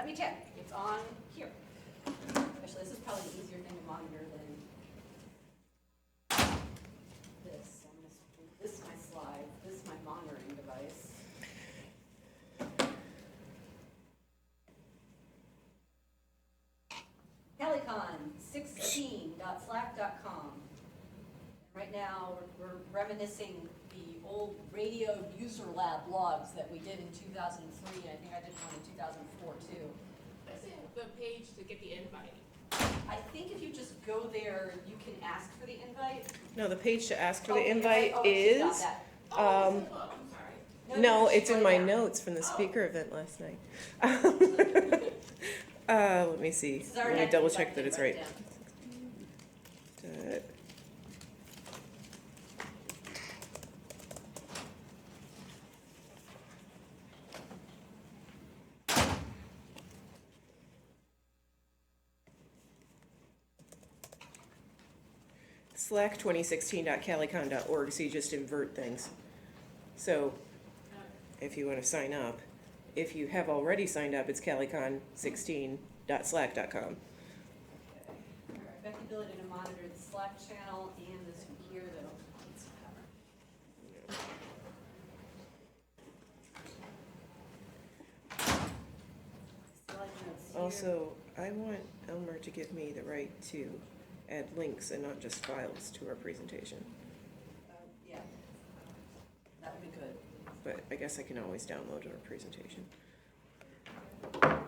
Let me check. It's on here. Actually, this is probably an easier thing to monitor than this. So I'm going to make this my slide. This is my monitoring device. Calicon16.slack.com. Right now, we're reminiscing the old radio user lab logs that we did in 2003, and I think I did one in 2004 too. That's the page to get the invite. I think if you just go there, you can ask for the invite. No, the page to ask for Oh, the invite oh, she's got is, that. Oh, it's in the book, I'm sorry. no, she's it's in going my down. notes from the speaker event last night. Let me see. This is our Let me next double invite, check that it's write right. it Slack2016.calicon.org, so you just invert things. So if you want to sign up, if you have already signed up, it's calicon16.slack.com. Alright, Becky ability to monitor the Slack channel and this here though. Let's cover. Slide notes here. Also, I want Elmer to give me the right to add links and not just files to our presentation. Yeah, that would be good. But I guess I can always download our presentation. I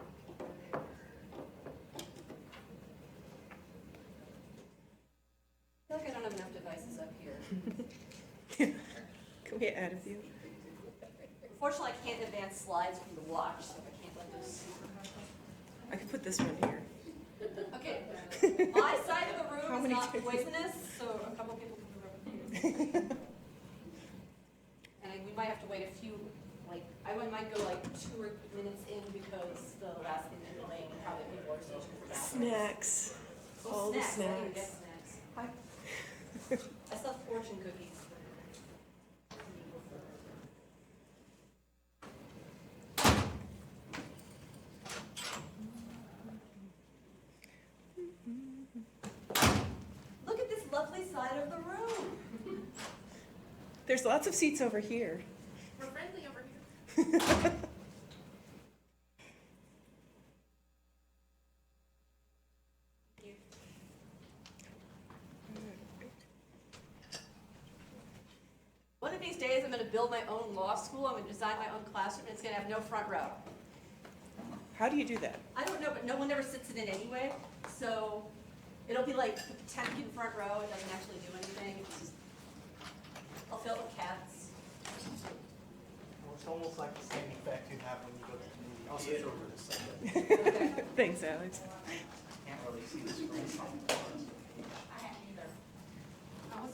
feel like I don't have enough devices up here. Can we add a few? Unfortunately, I can't advance slides from the watch, so I can't let those. I could put this one here. Okay, my side of the How room is many not times? poisonous, so a couple people can move over here. And we might have to wait a few, like, I might go like 2 minutes in because the last thing they're delaying and probably people are searching for bathrooms. Snacks. Oh, All the snacks. I didn't get snacks. snacks. I still have fortune cookies. Look at this lovely side of the room. There's lots of seats over here. We're friendly over here. One of these days, I'm going to build my own law school. I'm going to design my own classroom, and it's going to have no front row. How do you do that? I don't know, but no one ever sits in it anyway. So it'll be like Potemkin front row. It doesn't actually do anything. It's just, I'll fill it with cats. Well, it's almost like the same effect you have when you go to the movie. I'll switch over to second. Okay. Thanks, Alex. Can't really see the screen from I hadn't either. I was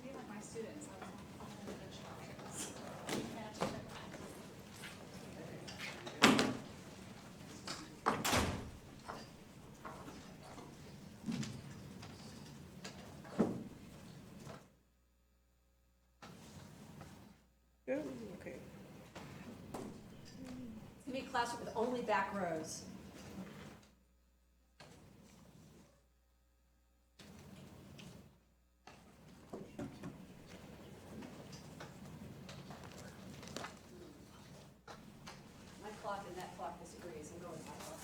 being like my students. I was on the benchmarks. Oh, okay. It's going to be a classroom with only back rows. My clock and that clock disagrees. I'm going with my clock.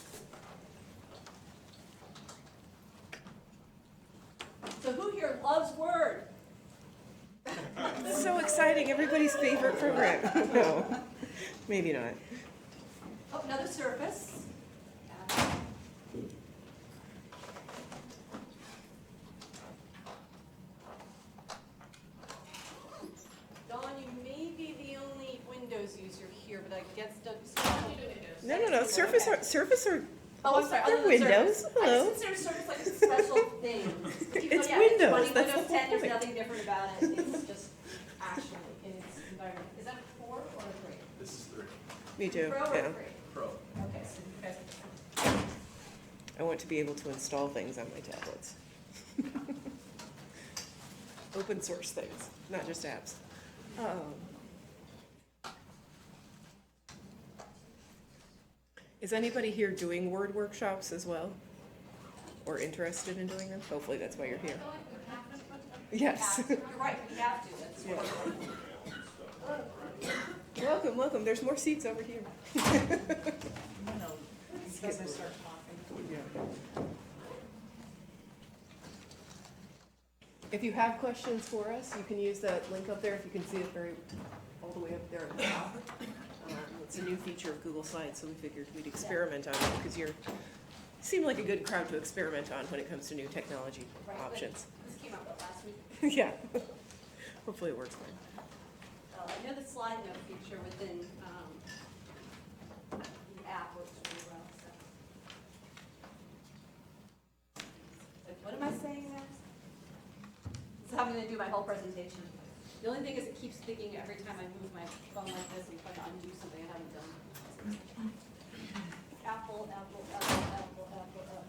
So who here loves Word? So exciting, everybody's favorite program. No, maybe not. Oh, another surface. Dawn, you may be the only Windows user here, but I guess No. Surface are, Oh, I'm sorry. They're other than Windows. Surface. Hello. I just consider Surface like a special thing. It's yeah, Windows, Running that's Windows the 10, whole there's point. nothing different about it. It's just actually in its environment. Is that a 4 or a 3? This is 3. me too, Pro or yeah. 3? Pro. Okay, so you guys. I want to be able to install things on my tablets. Open source things, not just apps. Is anybody here doing word workshops as well? Or interested in doing them? Hopefully that's why you're here. Yes. You're right, we have to, that's what. Welcome, welcome. There's more seats over here. Because I start talking. If you have questions for us, you can use that link up there. If you can see it all the way up there at the top. It's a new feature of Google Slides, so we figured we'd experiment on it because you seem like a good crowd to experiment on when it comes to new technology Right, but options. This came out last week. Yeah. Hopefully it works fine. I know the slide note feature within the app works really well, so. What am I saying now? So I'm gonna do my whole presentation. The only thing is it keeps thinking every time I move my phone like this and try to undo something I haven't done. Apple,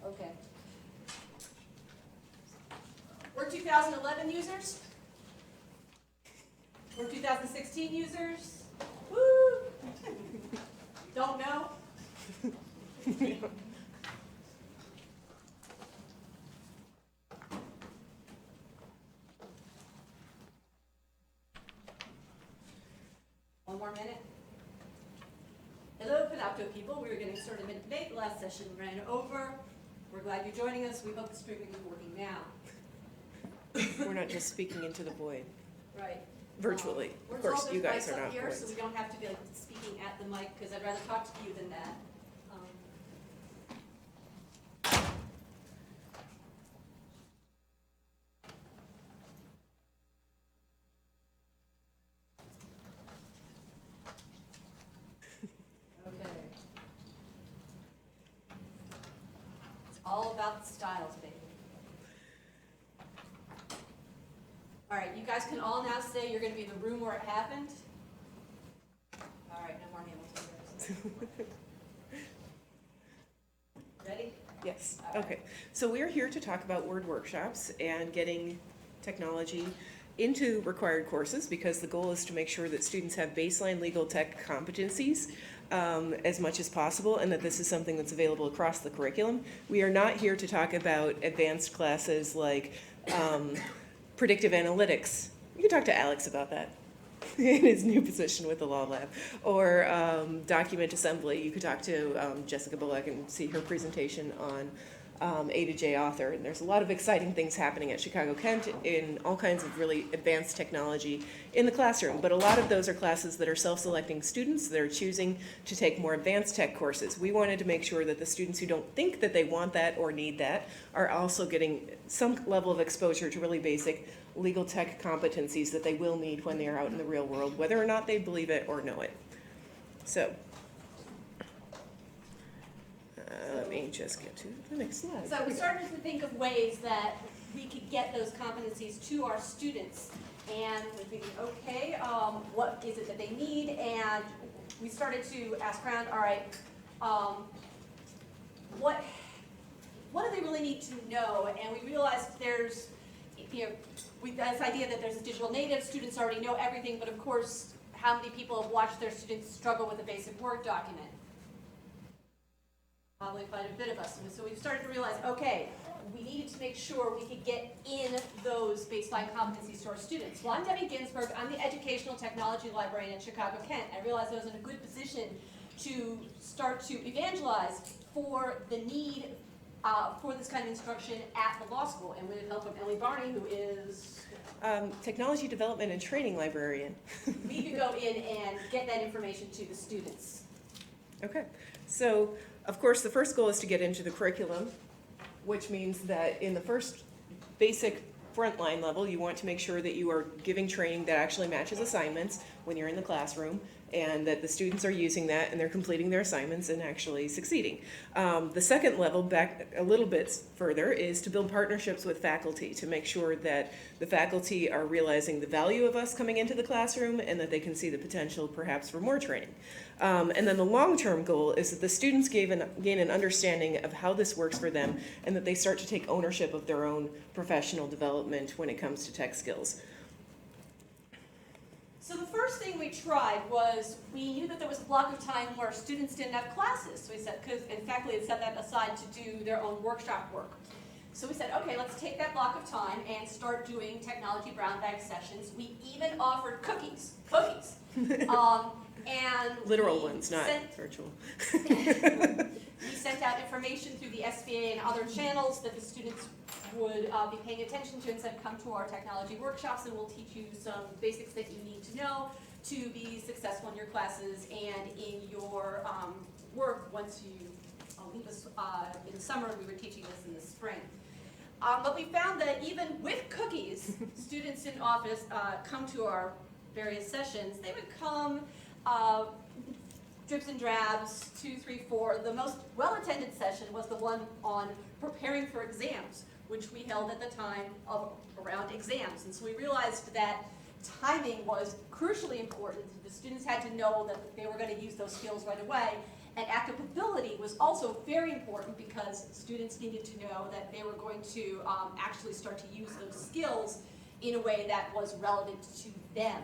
okay. We're 2011 users. We're 2016 users. Woo! Don't know? One more minute. Hello, Panopto people. We were getting started mid-debate. The last session ran over. We're glad you're joining us. We hope the streaming is working now. We're not just speaking into the void. Right. Virtually. We're Of course, told you there's guys mics are up not here, so voids. we don't have to be like speaking at the mic, because I'd rather talk to you than that. Okay. It's all about the styles, baby. All right, you guys can all now say you're gonna be in the room where it happened. All right, no more Hamilton. Ready? Yes, All right. okay. So we're here to talk about word workshops and getting technology into required courses because the goal is to make sure that students have baseline legal tech competencies as much as possible and that this is something that's available across the curriculum. We are not here to talk about advanced classes like predictive analytics. You can talk to Alex about that in his new position with the Law Lab. Or document assembly. You could talk to Jessica Bullock and see her presentation on A to J author. And there's a lot of exciting things happening at Chicago Kent in all kinds of really advanced technology in the classroom. But a lot of those are classes that are self-selecting students that are choosing to take more advanced tech courses. We wanted to make sure that the students who don't think that they want that or need that are also getting some level of exposure to really basic legal tech competencies that they will need when they are out in the real world, whether or not they believe it or know it. So, let me just get to the next slide. So we started to think of ways that we could get those competencies to our students. And we're thinking, okay, what is it that they need? And we started to ask around, all right, what do they really need to know? And we realized there's, this idea that there's a digital native, students already know everything, but of course, how many people have watched their students struggle with a basic Word document? Probably quite a bit of us. And so we started to realize, okay, we needed to make sure we could get in those baseline competencies to our students. Well, I'm Debbie Ginsberg. I'm the Educational Technology Librarian at Chicago Kent. I realized I was in a good position to start to evangelize for the need for this kind of instruction at the law school, and with the help of Emily Barney, who is Technology Development and Training Librarian. we could go in and get that information to the students. Okay, so of course the first goal is to get into the curriculum, which means that in the first basic frontline level, you want to make sure that you are giving training that actually matches assignments when you're in the classroom, and that the students are using that and they're completing their assignments and actually succeeding. The second level, back a little bit further, is to build partnerships with faculty to make sure that the faculty are realizing the value of us coming into the classroom and that they can see the potential perhaps for more training. And then the long-term goal is that the students gain an understanding of how this works for them and that they start to take ownership of their own professional development when it comes to tech skills. So the first thing we tried was, we knew that there was a block of time where students didn't have classes. So we said, because and faculty had set that aside to do their own workshop work. So we said, okay, let's take that block of time and start doing technology brown bag sessions. We even offered cookies. And Literal we ones, not sent- virtual. We sent out information through the SBA and other channels that the students would be paying attention to and said, come to our technology workshops and we'll teach you some basics that you need to know to be successful in your classes and in your work once you leave us in the summer. We were teaching this in the spring. But we found that even with cookies, students in office come to our various sessions. They would come drips and drabs, 2, 3, 4. The most well-attended session was the one on preparing for exams, which we held at the time of around exams. And so we realized that timing was crucially important. The students had to know that they were going to use those skills right away. And active was also very important because students needed to know that they were going to actually start to use those skills in a way that was relevant to them.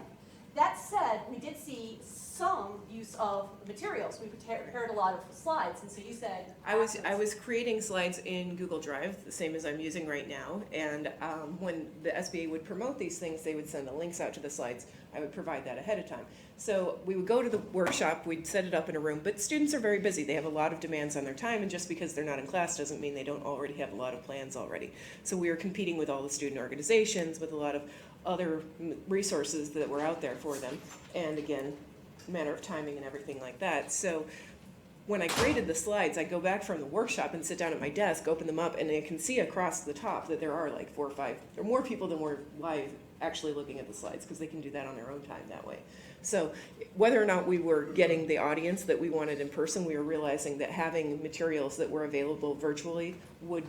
That said, we did see some use of materials. We prepared a lot of slides, and so you said... I was creating slides in Google Drive, the same as I'm using right now, and when the SBA would promote these things, they would send the links out to the slides. I would provide that ahead of time. So we would go to the workshop, we'd set it up in a room, but students are very busy. They have a lot of demands on their time, and just because they're not in class doesn't mean they don't already have a lot of plans already. So we were competing with all the student organizations, with a lot of other resources that were out there for them, and again, matter of timing and everything like that. So when I created the slides, I go back from the workshop and sit down at my desk, open them up, and I can see across the top that there are like 4 or 5 or more people than were live actually looking at the slides, because they can do that on their own time that way. So whether or not we were getting the audience that we wanted in person, we were realizing that having materials that were available virtually would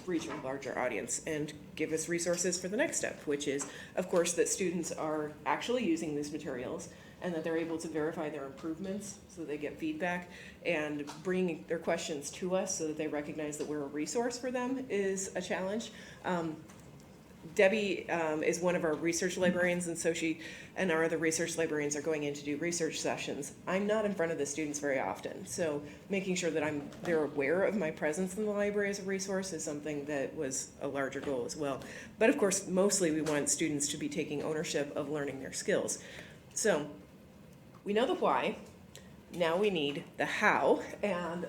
reach a larger audience and give us resources for the next step, which is, of course, that students are actually using these materials and that they're able to verify their improvements so they get feedback, and bringing their questions to us so that they recognize that we're a resource for them is a challenge. Debbie is one of our research librarians, and so she and our other research librarians are going in to do research sessions. I'm not in front of the students very often, so making sure that they're aware of my presence in the library as a resource is something that was a larger goal as well. But of course, mostly we want students to be taking ownership of learning their skills. So we know the why. Now we need the how, and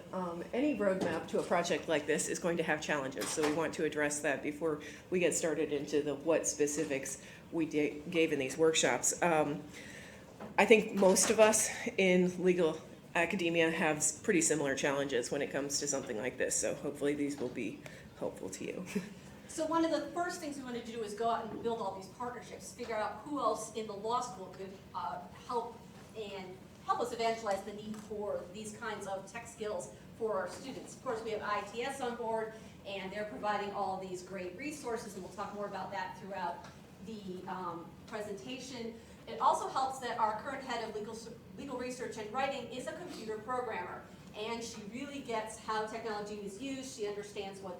any roadmap to a project like this is going to have challenges, so we want to address that before we get started into the what specifics we gave in these workshops. I think most of us in legal academia have pretty similar challenges when it comes to something like this, so hopefully these will be helpful to you. So one of the first things we wanted to do is go out and build all these partnerships, figure out who else in the law school could help us evangelize the need for these kinds of tech skills for our students. Of course, we have ITS on board, and they're providing all these great resources, and we'll talk more about that throughout the presentation. It also helps that our current head of legal research and writing is a computer programmer, and she really gets how technology is used. She understands what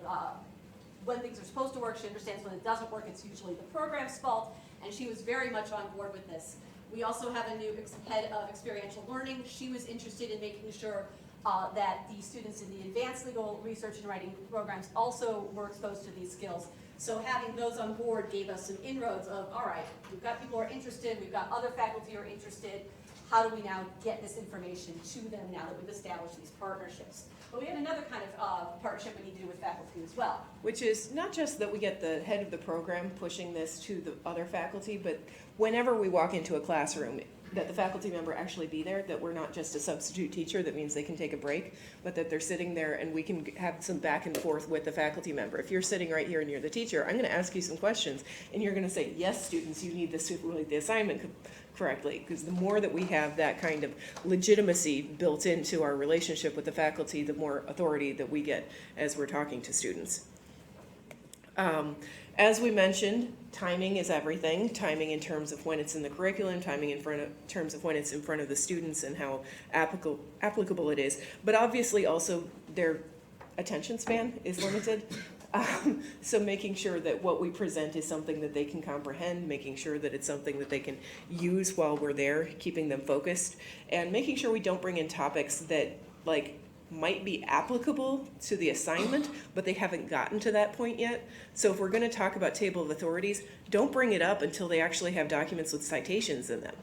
when things are supposed to work. She understands when it doesn't work. It's usually the program's fault, and she was very much on board with this. We also have a new head of experiential learning. She was interested in making sure that the students in the advanced legal research and writing programs also were exposed to these skills. So having those on board gave us some inroads of, all right, we've got people who are interested, we've got other faculty who are interested. How do we now get this information to them now that we've established these partnerships? But we have another kind of partnership we need to do with faculty as well. Which is not just that we get the head of the program pushing this to the other faculty, but whenever we walk into a classroom, that the faculty member actually be there, that we're not just a substitute teacher that means they can take a break, but that they're sitting there and we can have some back and forth with the faculty member. If you're sitting right here and you're the teacher, I'm going to ask you some questions and you're going to say, yes, students, you need this to complete the assignment correctly, because the more that we have that kind of legitimacy built into our relationship with the faculty, the more authority that we get as we're talking to students. As we mentioned, timing is everything. Timing in terms of when it's in the curriculum, timing in terms of when it's in front of the students and how applicable it is. But obviously also their attention span is limited. So making sure that what we present is something that they can comprehend, making sure that it's something that they can use while we're there, keeping them focused, and making sure we don't bring in topics that like might be applicable to the assignment, but they haven't gotten to that point yet. So if we're going to talk about table of authorities, don't bring it up until they actually have documents with citations in them.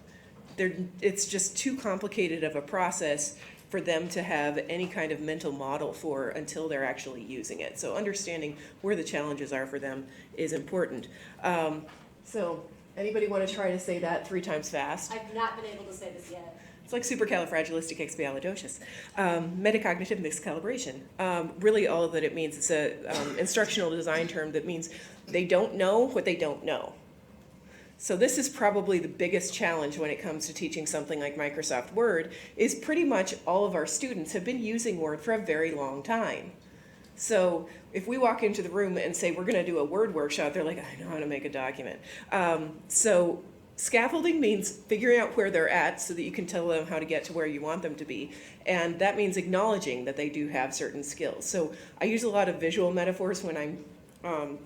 It's just too complicated of a process for them to have any kind of mental model for until they're actually using it. So understanding where the challenges are for them is important. So anybody want to try to say that 3 times fast? I've not been able to say this yet. It's like supercalifragilisticexpialidocious. Metacognitive mixed calibration. Really all that it means, it's a instructional design term that means they don't know what they don't know. So this is probably the biggest challenge when it comes to teaching something like Microsoft Word, is pretty much all of our students have been using Word for a very long time. So if we walk into the room and say we're going to do a Word workshop, they're like, I know how to make a document. So scaffolding means figuring out where they're at so that you can tell them how to get to where you want them to be. And that means acknowledging that they do have certain skills. So I use a lot of visual metaphors when I'm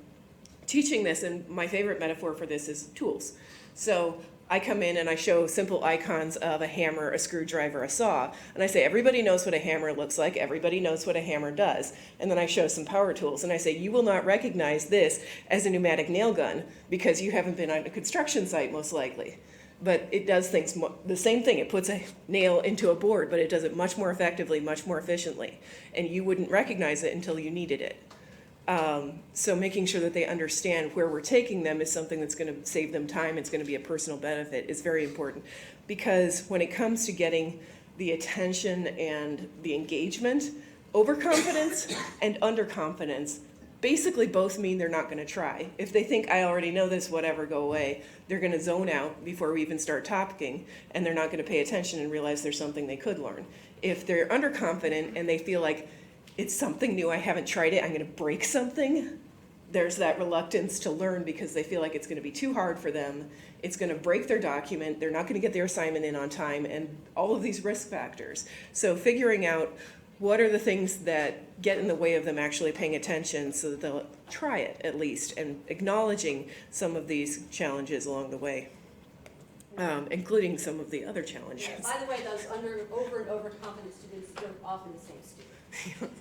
teaching this, and my favorite metaphor for this is tools. So I come in and I show simple icons of a hammer, a screwdriver, a saw, and I say everybody knows what a hammer looks like, everybody knows what a hammer does. And then I show some power tools and I say you will not recognize this as a pneumatic nail gun because you haven't been on a construction site most likely. But it does things, the same thing, it puts a nail into a board, but it does it much more effectively, much more efficiently. And you wouldn't recognize it until you needed it. So making sure that they understand where we're taking them is something that's going to save them time, it's going to be a personal benefit, is very important. Because when it comes to getting the attention and the engagement, overconfidence and underconfidence basically both mean they're not going to try. If they think, I already know this, whatever, go away, they're going to zone out before we even start talking, and they're not going to pay attention and realize there's something they could learn. If they're underconfident and they feel like, it's something new, I haven't tried it, I'm going to break something, there's that reluctance to learn because they feel like it's going to be too hard for them, it's going to break their document, they're not going to get their assignment in on time, and all of these risk factors. So figuring out what are the things that get in the way of them actually paying attention so that they'll try it at least, and acknowledging some of these challenges along the way, including some of the other challenges. By the way, those over and over confident students are often the same student.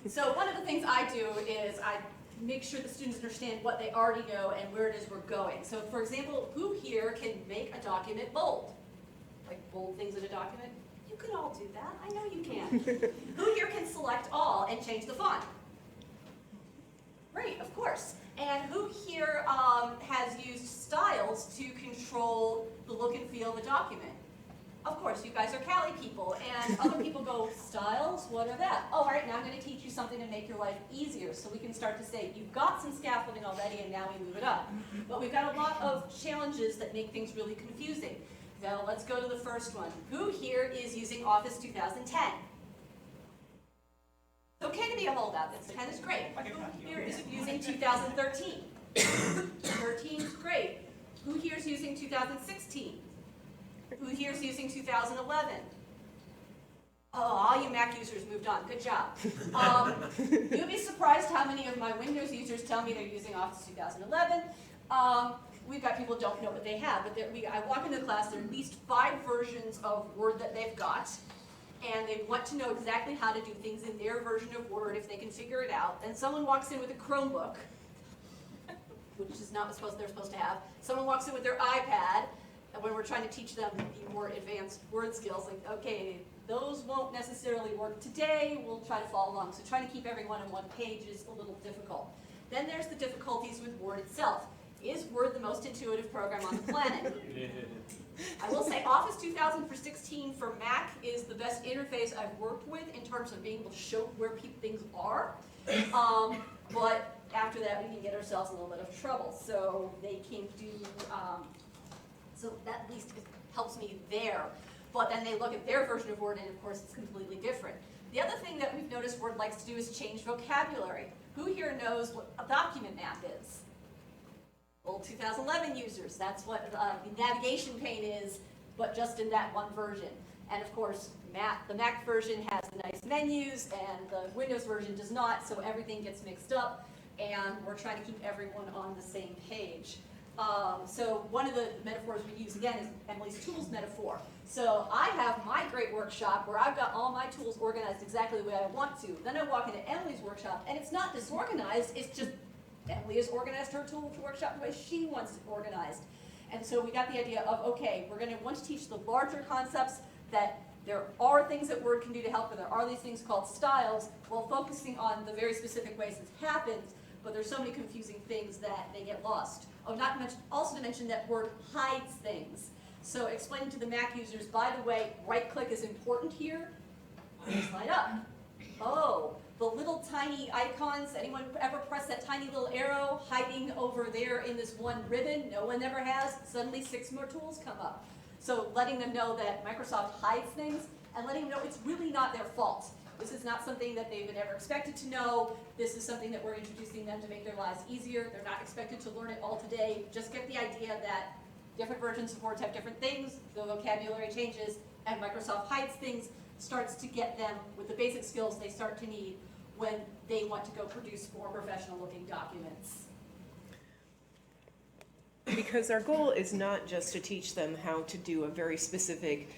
So one of the things I do is I make sure the students understand what they already know and where it is we're going. So for example, who here can make a document bold? Like bold things in a document? You can all do that, I know you can. Who here can select all and change the font? Great, of course. And who here has used styles to control the look and feel of a document? Of course, you guys are Cali people, and other people go, styles, what are that? Oh, all right, now I'm going to teach you something to make your life easier, so we can start to say, you've got some scaffolding already, and now we move it up. But we've got a lot of challenges that make things really confusing. So let's go to the first one. Who here is using Office 2010? It's okay to be a holdout, 10 is great. Who here is using 2013? 13 is great. Who here is using 2016? Who here is using 2011? Oh, all you Mac users moved on. Good job. You'd be surprised how many of my Windows users tell me they're using Office 2011. We've got people who don't know what they have, but I walk into class, there are at least 5 versions of Word that they've got, and they want to know exactly how to do things in their version of Word if they can figure it out. And someone walks in with a Chromebook, which is not what they're supposed to have. Someone walks in with their iPad, and when we're trying to teach them the more advanced word skills, like, okay, those won't necessarily work today, we'll try to follow along. So trying to keep everyone on one page is a little difficult. Then there's the difficulties with Word itself. Is Word the most intuitive program on the planet? I will say Office 2016 for Mac is the best interface I've worked with in terms of being able to show where things are. But after that, we can get ourselves in a little bit of trouble. So they can do, so that at least helps me there. But then they look at their version of Word, and of course it's completely different. The other thing that we've noticed Word likes to do is change vocabulary. Who here knows what a document map is? Old 2011 users, that's what the navigation pane is, but just in that one version. And of course, the Mac version has the nice menus, and the Windows version does not, so everything gets mixed up. and we're trying to keep everyone on the same page. So one of the metaphors we use again is Emily's tools metaphor. So I have my great workshop where I've got all my tools organized exactly the way I want to. Then I walk into Emily's workshop and it's not disorganized, it's just Emily has organized her tool workshop the way she wants it organized. And so we got the idea of, okay, we're going to want to teach the larger concepts, that there are things that Word can do to help, and there are these things called styles, while focusing on the very specific ways it's happened, but there's so many confusing things that they get lost. Oh, not to mention, also to mention that Word hides things. So explaining to the Mac users, by the way, right-click is important here. Slide up. Oh, the little tiny icons, anyone ever press that tiny little arrow hiding over there in this one ribbon? No one ever has. Suddenly 6 more tools come up. So letting them know that Microsoft hides things and letting them know it's really not their fault. This is not something that they would ever expected to know. This is something that we're introducing them to make their lives easier. They're not expected to learn it all today. Just get the idea that different versions of Word have different things, the vocabulary changes, and Microsoft hides things, starts to get them with the basic skills they start to need when they want to go produce more professional looking documents. Because our goal is not just to teach them how to do a very specific,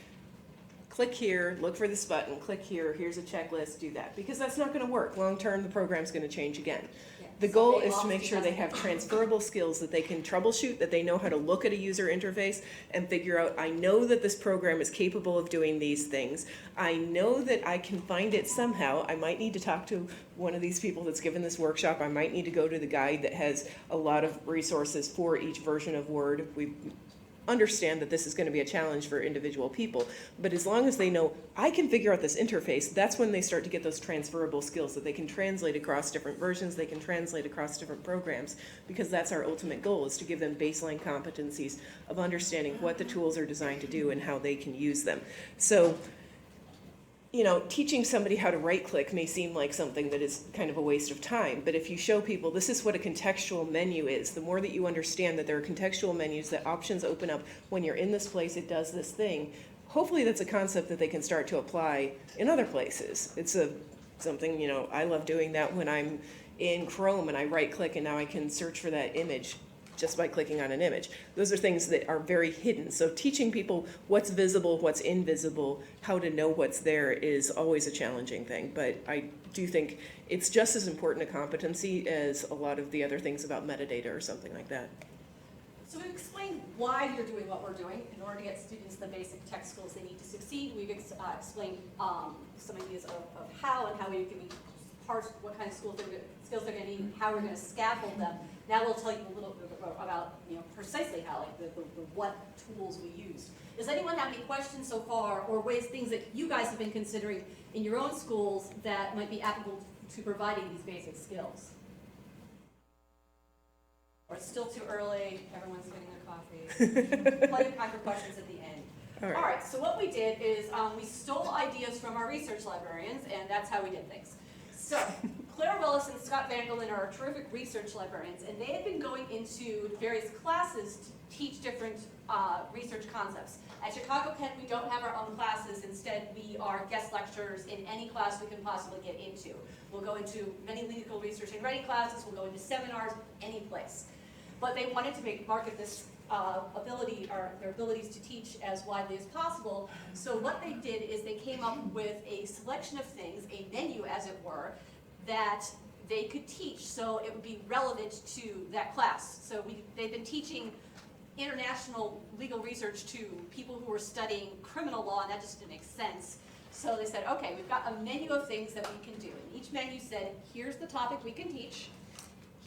click here, look for this button, click here, here's a checklist, do that. Because that's not going to work. Long term, the program's going to change again. Yeah. The goal Someday is to lost make sure they have transferable skills, that they can troubleshoot, that they know how to look at a user interface and figure out, I know that this program is capable of doing these things. I know that I can find it somehow. I might need to talk to one of these people that's given this workshop. I might need to go to the guide that has a lot of resources for each version of Word. We understand that this is going to be a challenge for individual people, but as long as they know, I can figure out this interface, that's when they start to get those transferable skills that they can translate across different versions, they can translate across different programs, because that's our ultimate goal, is to give them baseline competencies of understanding what the tools are designed to do and how they can use them. So, you know, teaching somebody how to right-click may seem like something that is kind of a waste of time, but if you show people this is what a contextual menu is, the more that you understand that there are contextual menus, that options open up when you're in this place, it does this thing, hopefully that's a concept that they can start to apply in other places. It's something, you know, I love doing that when I'm in Chrome and I right-click and now I can search for that image just by clicking on an image. Those are things that are very hidden. So teaching people what's visible, what's invisible, how to know what's there is always a challenging thing. But I do think it's just as important a competency as a lot of the other things about metadata or something like that. So we've explained why you're doing what we're doing in order to get students the basic tech skills they need to succeed. We've explained some ideas of how and how we can parse what kind of skills they're going to need and how we're going to scaffold them. Now we'll tell you a little bit about, you know, precisely how, like the what tools we use. Does anyone have any questions so far, or things that you guys have been considering in your own schools that might be applicable to providing these basic skills? Or it's still too early, everyone's getting their coffee. Plenty of time for questions at the end. All right, so what we did is we stole ideas from our research librarians, and that's how we did things. So, Claire Willis and Scott Vangelin are terrific research librarians, and they had been going into various classes to teach different research concepts. At Chicago Kent, we don't have our own classes. Instead, we are guest lecturers in any class we can possibly get into. We'll go into many legal research and writing classes, we'll go into seminars, any place. But they wanted to market this ability, or their abilities to teach as widely as possible. So what they did is they came up with a selection of things, a menu as it were, that they could teach so it would be relevant to that class. So they've been teaching international legal research to people who were studying criminal law, and that just didn't make sense. So they said, okay, we've got a menu of things that we can do. And each menu said, here's the topic we can teach.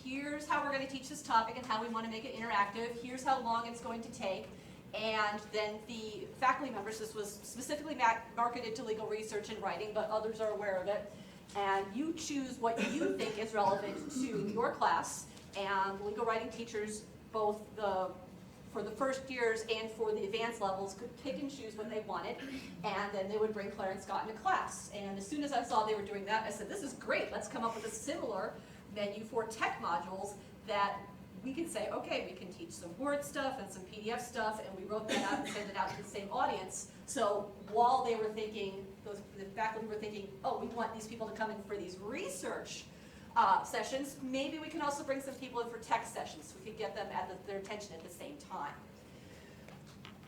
Here's how we're going to teach this topic and how we want to make it interactive. Here's how long it's going to take. And then the faculty members, this was specifically marketed to legal research and writing, but others are aware of it. And you choose what you think is relevant to your class. And legal writing teachers, both for the first years and for the advanced levels, could pick and choose what they wanted. And then they would bring Claire and Scott into class. And as soon as I saw they were doing that, I said, this is great. Let's come up with a similar menu for tech modules that we can say, okay, we can teach some Word stuff and some PDF stuff, and we wrote that out and sent it out to the same audience. So while they were thinking, the faculty were thinking, oh, we want these people to come in for these research sessions. Maybe we can also bring some people in for tech sessions, so we could get them at their attention at the same time.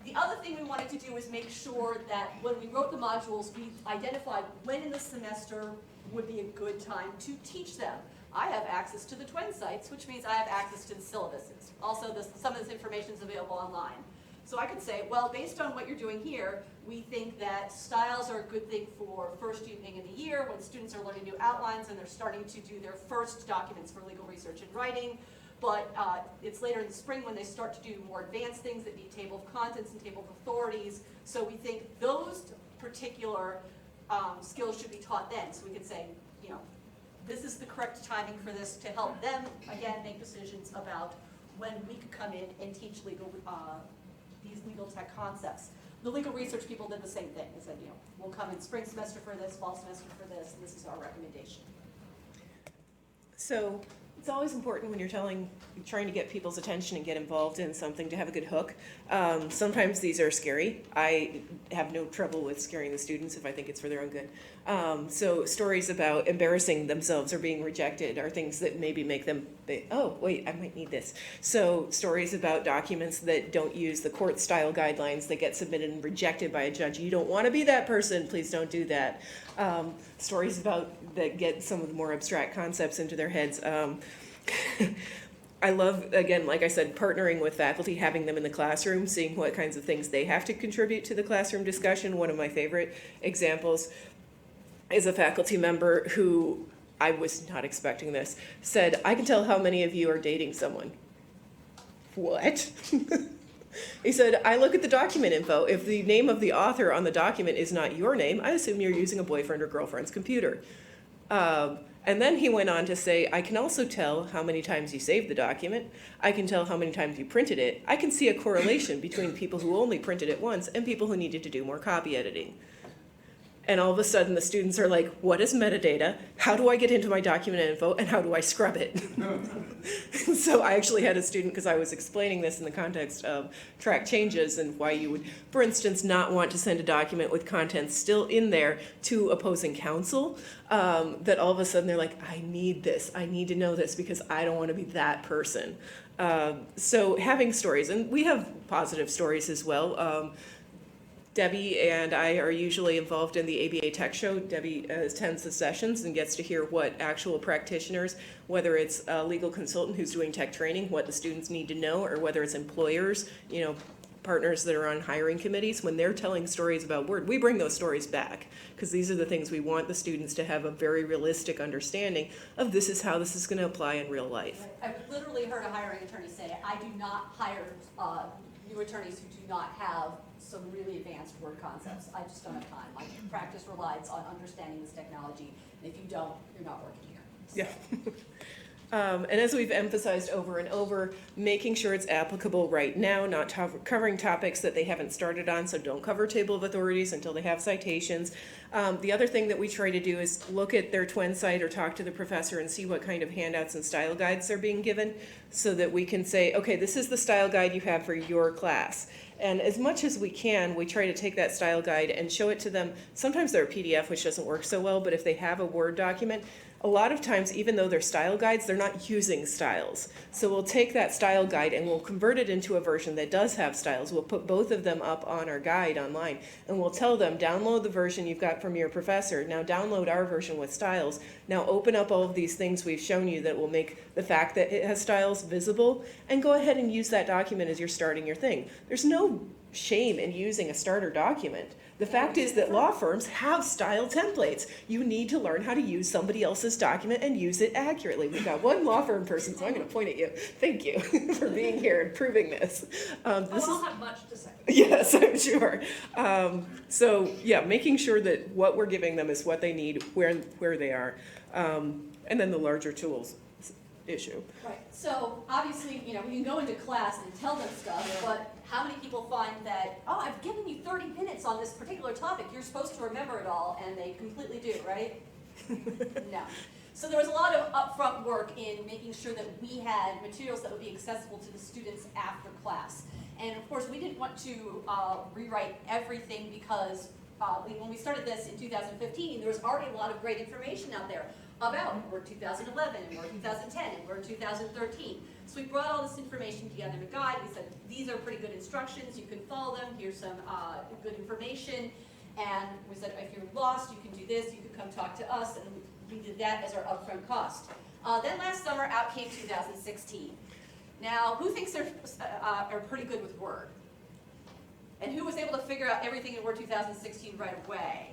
The other thing we wanted to do was make sure that when we wrote the modules, we identified when in the semester would be a good time to teach them. I have access to the twin sites, which means I have access to the syllabuses. Also, some of this information is available online. So I could say, well, based on what you're doing here, we think that styles are a good thing for first evening in the year when students are learning new outlines and they're starting to do their first documents for legal research and writing. But it's later in the spring when they start to do more advanced things that need table of contents and table of authorities. So we think those particular skills should be taught then. So we could say, you know, this is the correct timing for this to help them, again, make decisions about when we could come in and teach these legal tech concepts. The legal research people did the same thing. They said, you know, we'll come in spring semester for this, fall semester for this, and this is our recommendation. So it's always important when you're trying to get people's attention and get involved in something to have a good hook. Sometimes these are scary. I have no trouble with scaring the students if I think it's for their own good. So stories about embarrassing themselves or being rejected are things that maybe make them think, oh, wait, I might need this. So stories about documents that don't use the court style guidelines that get submitted and rejected by a judge. You don't want to be that person, please don't do that. Stories about that get some of the more abstract concepts into their heads. I love, again, like I said, partnering with faculty, having them in the classroom, seeing what kinds of things they have to contribute to the classroom discussion. One of my favorite examples is a faculty member who, I was not expecting this, said, I can tell how many of you are dating someone. What? He said, I look at the document info. If the name of the author on the document is not your name, I assume you're using a boyfriend or girlfriend's computer. And then he went on to say, I can also tell how many times you saved the document. I can tell how many times you printed it. I can see a correlation between people who only printed it once and people who needed to do more copy editing. And all of a sudden the students are like, what is metadata? How do I get into my document info? And how do I scrub it? So I actually had a student, because I was explaining this in the context of track changes and why you would, for instance, not want to send a document with contents still in there to opposing counsel, that all of a sudden they're like, I need this. I need to know this because I don't want to be that person. So having stories, and we have positive stories as well. Debbie and I are usually involved in the ABA Tech Show. Debbie attends the sessions and gets to hear what actual practitioners, whether it's a legal consultant who's doing tech training, what the students need to know, or whether it's employers, you know, partners that are on hiring committees, when they're telling stories about Word, we bring those stories back because these are the things we want the students to have a very realistic understanding of. This is how this is going to apply in real life. I've literally heard a hiring attorney say, I do not hire new attorneys who do not have some really advanced word concepts. I just don't have time. My practice relies on understanding this technology. And if you don't, you're not working here. So. Yeah. And as we've emphasized over and over, making sure it's applicable right now, not covering topics that they haven't started on, so don't cover table of authorities until they have citations. The other thing that we try to do is look at their twin site or talk to the professor and see what kind of handouts and style guides are being given so that we can say, okay, this is the style guide you have for your class. And as much as we can, we try to take that style guide and show it to them. Sometimes they're a PDF, which doesn't work so well, but if they have a Word document, a lot of times, even though they're style guides, they're not using styles. So we'll take that style guide and we'll convert it into a version that does have styles. We'll put both of them up on our guide online, and we'll tell them, download the version you've got from your professor. Now download our version with styles. Now open up all of these things we've shown you that will make the fact that it has styles visible, and go ahead and use that document as you're starting your thing. There's no shame in using a starter document. The fact is that law firms have style templates. You need to learn how to use somebody else's document and use it accurately. We've got one law firm person, so I'm going to point at you. Thank you for being here and proving this. I'll have much to say. Yes, I'm sure. So yeah, making sure that what we're giving them is what they need, where they are, and then the larger tools issue. Right. So obviously, you know, we can go into class and tell them stuff, but how many people find that, oh, I've given you 30 minutes on this particular topic, you're supposed to remember it all, and they completely do, right? No. So there was a lot of upfront work in making sure that we had materials that would be accessible to the students after class. And of course, we didn't want to rewrite everything because when we started this in 2015, there was already a lot of great information out there about Word 2011 and Word 2010 and Word 2013. So we brought all this information together in a guide. We said, these are pretty good instructions, you can follow them, here's some good information. And we said, if you're lost, you can do this, you can come talk to us, and we did that as our upfront cost. Then last summer, out came 2016. Now, who thinks they're are pretty good with Word? And who was able to figure out everything in Word 2016 right away?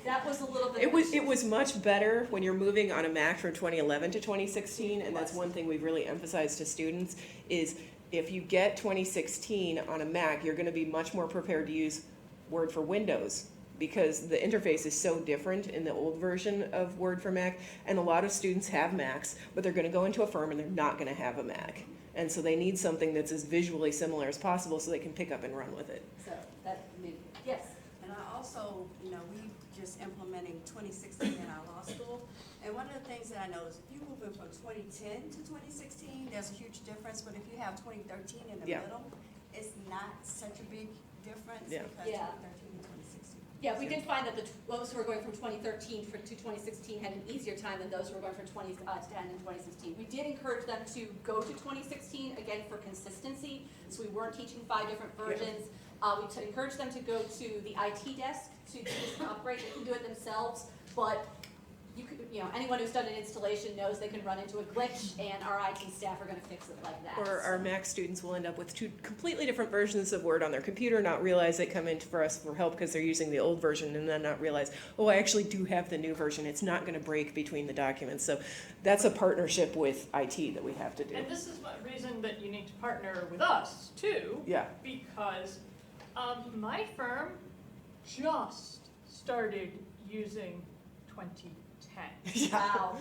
That was a little bit. It was much better when you're moving on a Mac from 2011 to 2016, and that's one thing we've really emphasized to students is if you get 2016 on a Mac, you're going to be much more prepared to use Word for Windows because the interface is so different in the old version of Word for Mac, and a lot of students have Macs, but they're going to go into a firm and they're not going to have a Mac. And so they need something that's as visually similar as possible so they can pick up and run with it. So that, yes. And I also, we just implementing 2016 in our law school. And one of the things that I noticed, if you move it from 2010 to 2016, there's a huge difference. But if you have 2013 in the middle, it's not such a big difference because 2013 and 2016. Yeah, we did find that those who were going from 2013 to 2016 had an easier time than those who were going from 2010 and 2016. We did encourage them to go to 2016, again, for consistency, so we weren't teaching 5 different versions. We encouraged them to go to the IT desk to do this upgrade. They can do it themselves, but anyone who's done an installation knows they can run into a glitch, and our IT staff are going to fix it like that. Or our Mac students will end up with 2 completely different versions of Word on their computer, not realize they come in for us for help because they're using the old version, and then not realize, oh, I actually do have the new version. It's not going to break between the documents. So that's a partnership with IT that we have to do. And this is one reason that you need to partner with us, too. Yeah. Because my firm just started using 2010. Wow.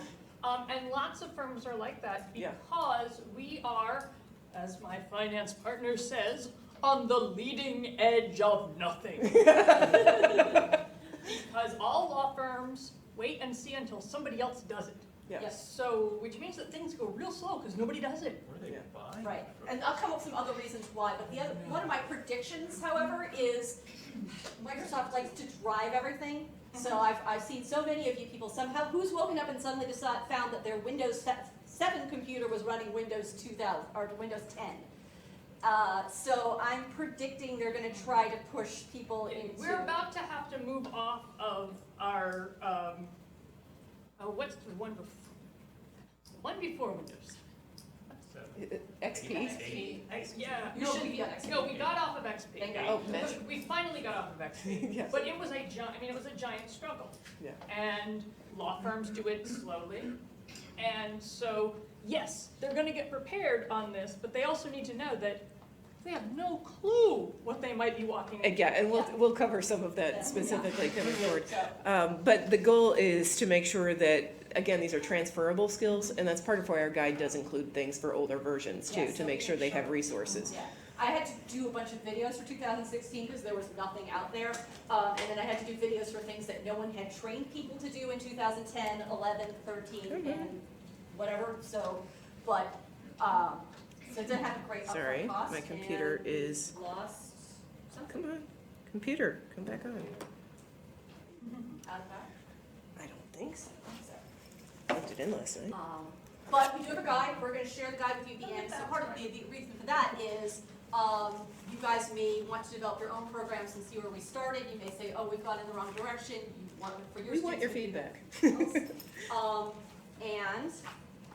And lots of firms are like that Yeah. because we are, as my finance partner says, on the leading edge of nothing. Because all law firms wait and see until somebody else does it. Yeah. Yes. So, which means that things go real slow because nobody does it. What are they buying? Right, and I'll come up with some other reasons why, but one of my predictions, however, is Microsoft likes to drive everything. So I've seen so many of you people somehow, who's woken up and suddenly found that their Windows 7 computer was running Windows 2000, or Windows 10. So I'm predicting they're gonna try to push people into. We're about to have to move off of our, what's the one before? One before Windows. XP. Yeah. You should be on XP. No, we got off of XP. Thank God. Oh, man. We finally got off of XP. Yes. But it was a giant struggle. Yeah. And law firms do it slowly. And so, yes, they're gonna get prepared on this, but they also need to know that they have no clue what they might be walking into. Yeah, and we'll cover some of that specifically coming forward. But the goal is to make sure that, again, these are transferable skills, and that's part of why our guide does include things for older versions too, Yes, to make sure they have resources. Yeah, I had to do a bunch of videos for 2016 because there was nothing out there. And then I had to do videos for things that no one had trained people to do in 2010, 11, 13, and whatever. So, but, so it did have a great upfront Sorry, cost. my computer and is, lost something. come on, computer, come back on. Out of that. I don't think so. So, I left it in last night. But we do have a guide, we're gonna share the guide with you at the end. So part of the reason for that is, you guys may want to develop your own programs and see where we started. You may say, oh, we've gone in the wrong direction. You want for your We want your students, feedback. And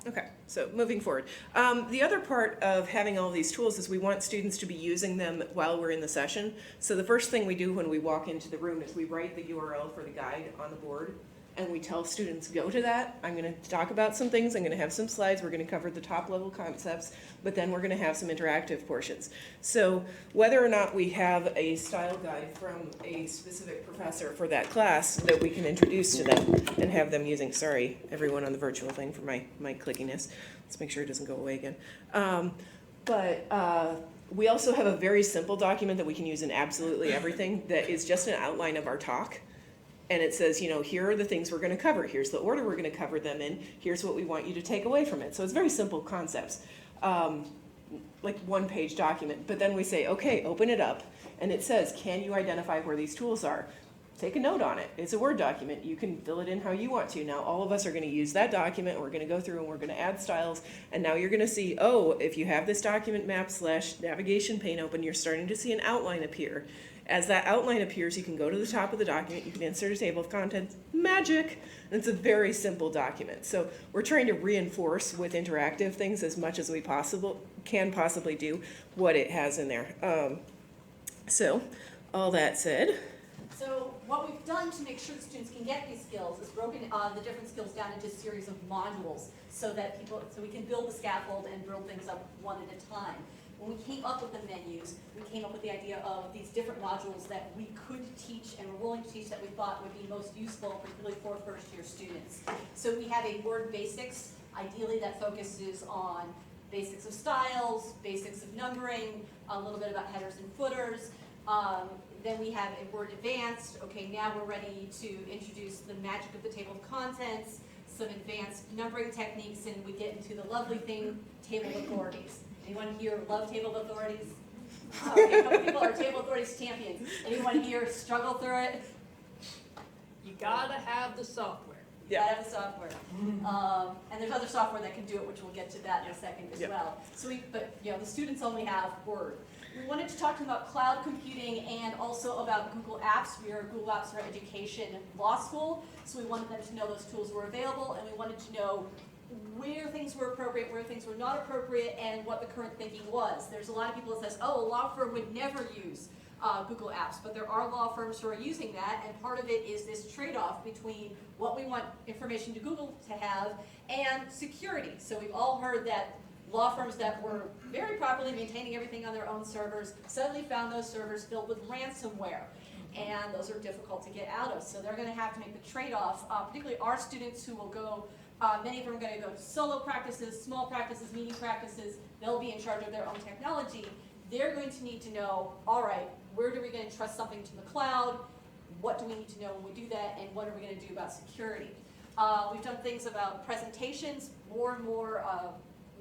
Okay, so moving forward. The other part of having all these tools is we want students to be using them while we're in the session. So the first thing we do when we walk into the room is we write the URL for the guide on the board, and we tell students, go to that. I'm going to talk about some things. I'm going to have some slides. We're going to cover the top level concepts, but then we're going to have some interactive portions. So whether or not we have a style guide from a specific professor for that class that we can introduce to them and have them using, sorry, everyone on the virtual thing for my clickiness. Let's make sure it doesn't go away again. We also have a very simple document that we can use in absolutely everything that is just an outline of our talk. And it says, here are the things we're going to cover. Here's the order we're going to cover them in. Here's what we want you to take away from it. So it's very simple concepts, like one-page document. But then we say, okay, open it up. and it says, can you identify where these tools are? Take a note on it. It's a Word document. You can fill it in how you want to. Now, all of us are going to use that document. We're going to go through and we're going to add styles. And now you're going to see, oh, if you have this document map / navigation pane open, you're starting to see an outline appear. As that outline appears, you can go to the top of the document. You can insert a table of contents. Magic! And it's a very simple document. So we're trying to reinforce with interactive things as much as we can possibly do what it has in there. So all that said, So what we've done to make sure that students can get these skills is broken the different skills down into a series of modules so we can build the scaffold and build things up one at a time. When we came up with the menus, we came up with the idea of these different modules that we could teach and were willing to teach that we thought would be most useful, particularly for first-year students. So we have a Word Basics, ideally that focuses on basics of styles, basics of numbering, a little bit about headers and footers. Then we have a Word Advanced. Okay, now we're ready to introduce the magic of the table of contents, some advanced numbering techniques, and we get into the lovely thing, table of authorities. Anyone here love table of authorities? Okay, a couple people are table of authorities champions. Anyone here struggle through it? You gotta have the software. You gotta have the software. And there's other software that can do it, which we'll get to that in a second as well. So but the students only have Word. We wanted to talk to them about cloud computing and also about Google Apps. We are Google Apps for Education Law School, so we wanted them to know those tools were available, and we wanted to know where things were appropriate, where things were not appropriate, and what the current thinking was. There's a lot of people that says, oh, a law firm would never use Google Apps, but there are law firms who are using that, and part of it is this trade-off between what we want information to Google to have and security. So we've all heard that law firms that were very properly maintaining everything on their own servers suddenly found those servers filled with ransomware. And those are difficult to get out of. So they're going to have to make the trade-off, particularly our students who will go, many of them are going to go to solo practices, small practices, meeting practices. They'll be in charge of their own technology. They're going to need to know, all right, where are we going to trust something to the cloud? What do we need to know when we do that? And what are we going to do about security? We've done things about presentations. More and more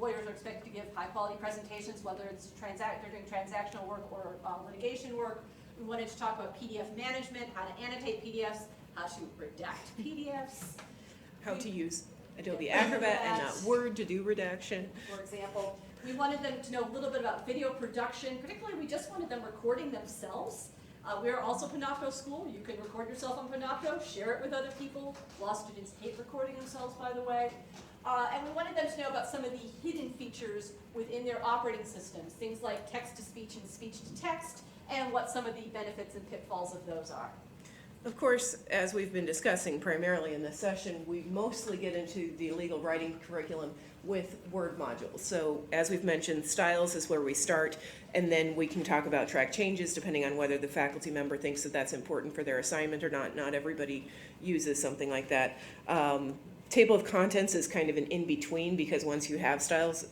lawyers are expected to give high-quality presentations, whether it's they're doing transactional work or litigation work. We wanted to talk about PDF management, how to annotate PDFs, how to redact PDFs. how to use Adobe Acrobat and not Word to do redaction. For example, we wanted them to know a little bit about video production. Particularly, we just wanted them recording themselves. We are also Panopto School. You can record yourself on Panopto, share it with other people. Law students hate recording themselves, by the way. And we wanted them to know about some of the hidden features within their operating systems, things like text-to-speech and speech-to-text, and what some of the benefits and pitfalls of those are. Of course, as we've been discussing primarily in this session, we mostly get into the legal writing curriculum with Word modules. So as we've mentioned, styles is where we start, and then we can talk about track changes depending on whether the faculty member thinks that that's important for their assignment or not. Not everybody uses something like that. Table of contents is kind of an in-between, because once you have styles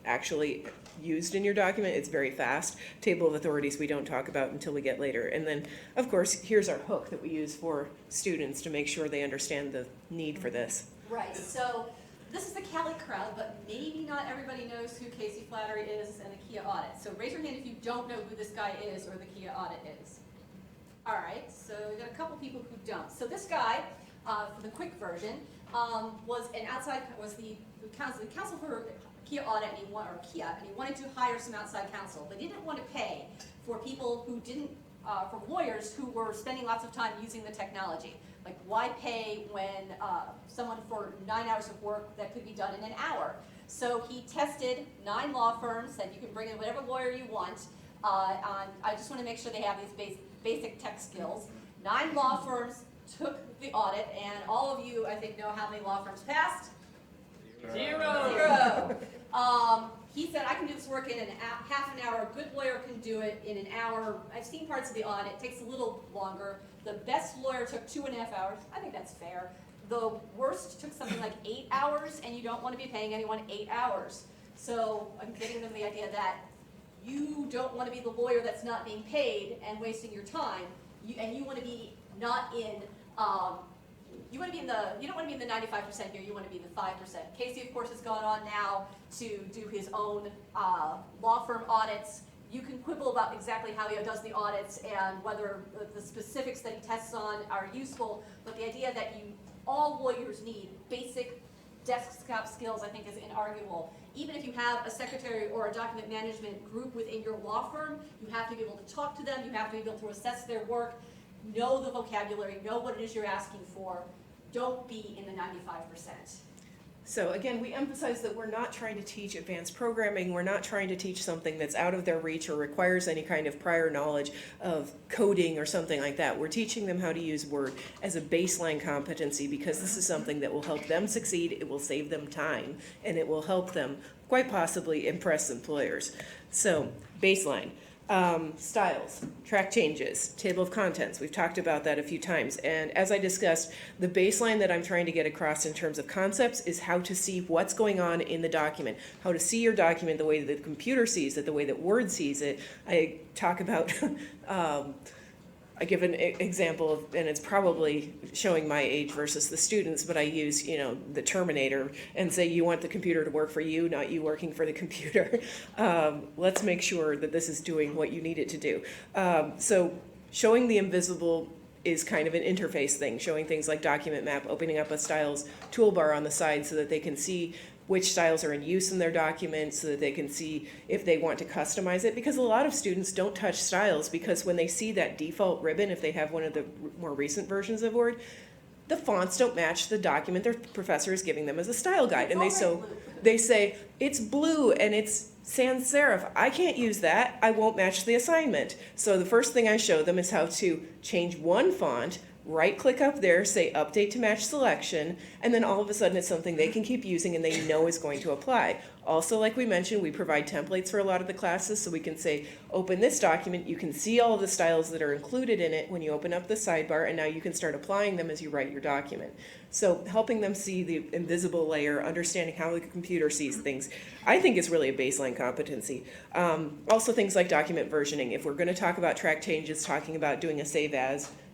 actually used in your document, it's very fast. Table of authorities we don't talk about until we get later. And then, of course, here's our hook that we use for students to make sure they understand the need for this. Right, so this is the Cali crowd, but maybe not everybody knows who Casey Flattery is and the Kia Audit. So raise your hand if you don't know who this guy is or the Kia Audit is. All right, so we got a couple people who don't. So this guy, for the quick version, was the counsel for Kia Audit, and he wanted to hire some outside counsel, but he didn't want to pay for people who didn't, for lawyers who were spending lots of time using the technology. Like, why pay when someone for 9 hours of work that could be done in an hour? So he tested 9 law firms, said you can bring in whatever lawyer you want. I just want to make sure they have these basic tech skills. 9 law firms took the audit, and all of you, I think, know how many law firms passed? 0. He said, I can do this work in half an hour. A good lawyer can do it in an hour. I've seen parts of the audit. It takes a little longer. The best lawyer took 2.5 hours. I think that's fair. The worst took something like 8 hours, and you don't want to be paying anyone 8 hours. So I'm getting them the idea that you don't want to be the lawyer that's not being paid and wasting your time. You want to be not in, you don't want to be in the 95% here, you want to be in the 5%. Casey, of course, has gone on now to do his own law firm audits. You can quibble about exactly how he does the audits and whether the specifics that he tests on are useful, but the idea that all lawyers need basic desktop skills, I think, is inarguable. Even if you have a secretary or a document management group within your law firm, you have to be able to talk to them, you have to be able to assess their work, know the vocabulary, know what it is you're asking for. Don't be in the 95%. So again, we emphasize that we're not trying to teach advanced programming. We're not trying to teach something that's out of their reach or requires any kind of prior knowledge of coding or something like that. We're teaching them how to use Word as a baseline competency because this is something that will help them succeed, it will save them time, and it will help them quite possibly impress employers. So, baseline. Styles, track changes, table of contents. We've talked about that a few times. And as I discussed, the baseline that I'm trying to get across in terms of concepts is how to see what's going on in the document, how to see your document the way that the computer sees it, the way that Word sees it. I talk about, I give an example of, and it's probably showing my age versus the students, but I use, the Terminator and say, you want the computer to work for you, not you working for the computer. Let's make sure that this is doing what you need it to do. So showing the invisible is kind of an interface thing, showing things like document map, opening up a styles toolbar on the side so that they can see which styles are in use in their documents so that they can see if they want to customize it. Because a lot of students don't touch styles because when they see that default ribbon, if they have one of the more recent versions of Word, the fonts don't match the document their professor is giving them as a style guide. And they say, it's blue and it's sans serif. I can't use that. I won't match the assignment. So the first thing I show them is how to change one font, right-click up there, say Update to Match Selection, and then all of a sudden it's something they can keep using and they know is going to apply. Also, like we mentioned, we provide templates for a lot of the classes, so we can say, open this document, you can see all of the styles that are included in it when you open up the sidebar, and now you can start applying them as you write your document. So helping them see the invisible layer, understanding how the computer sees things, I think is really a baseline competency. Also things like document versioning. If we're going to talk about track changes, talking about doing a save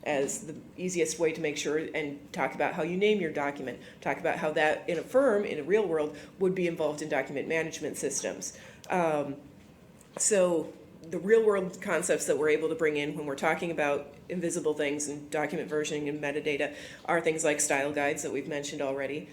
as the easiest way to make sure, and talk about how you name your document, talk about how that in a firm, in a real world, would be involved in document management systems. So the real world concepts that we're able to bring in when we're talking about invisible things and document versioning and metadata are things like style guides that we've mentioned already,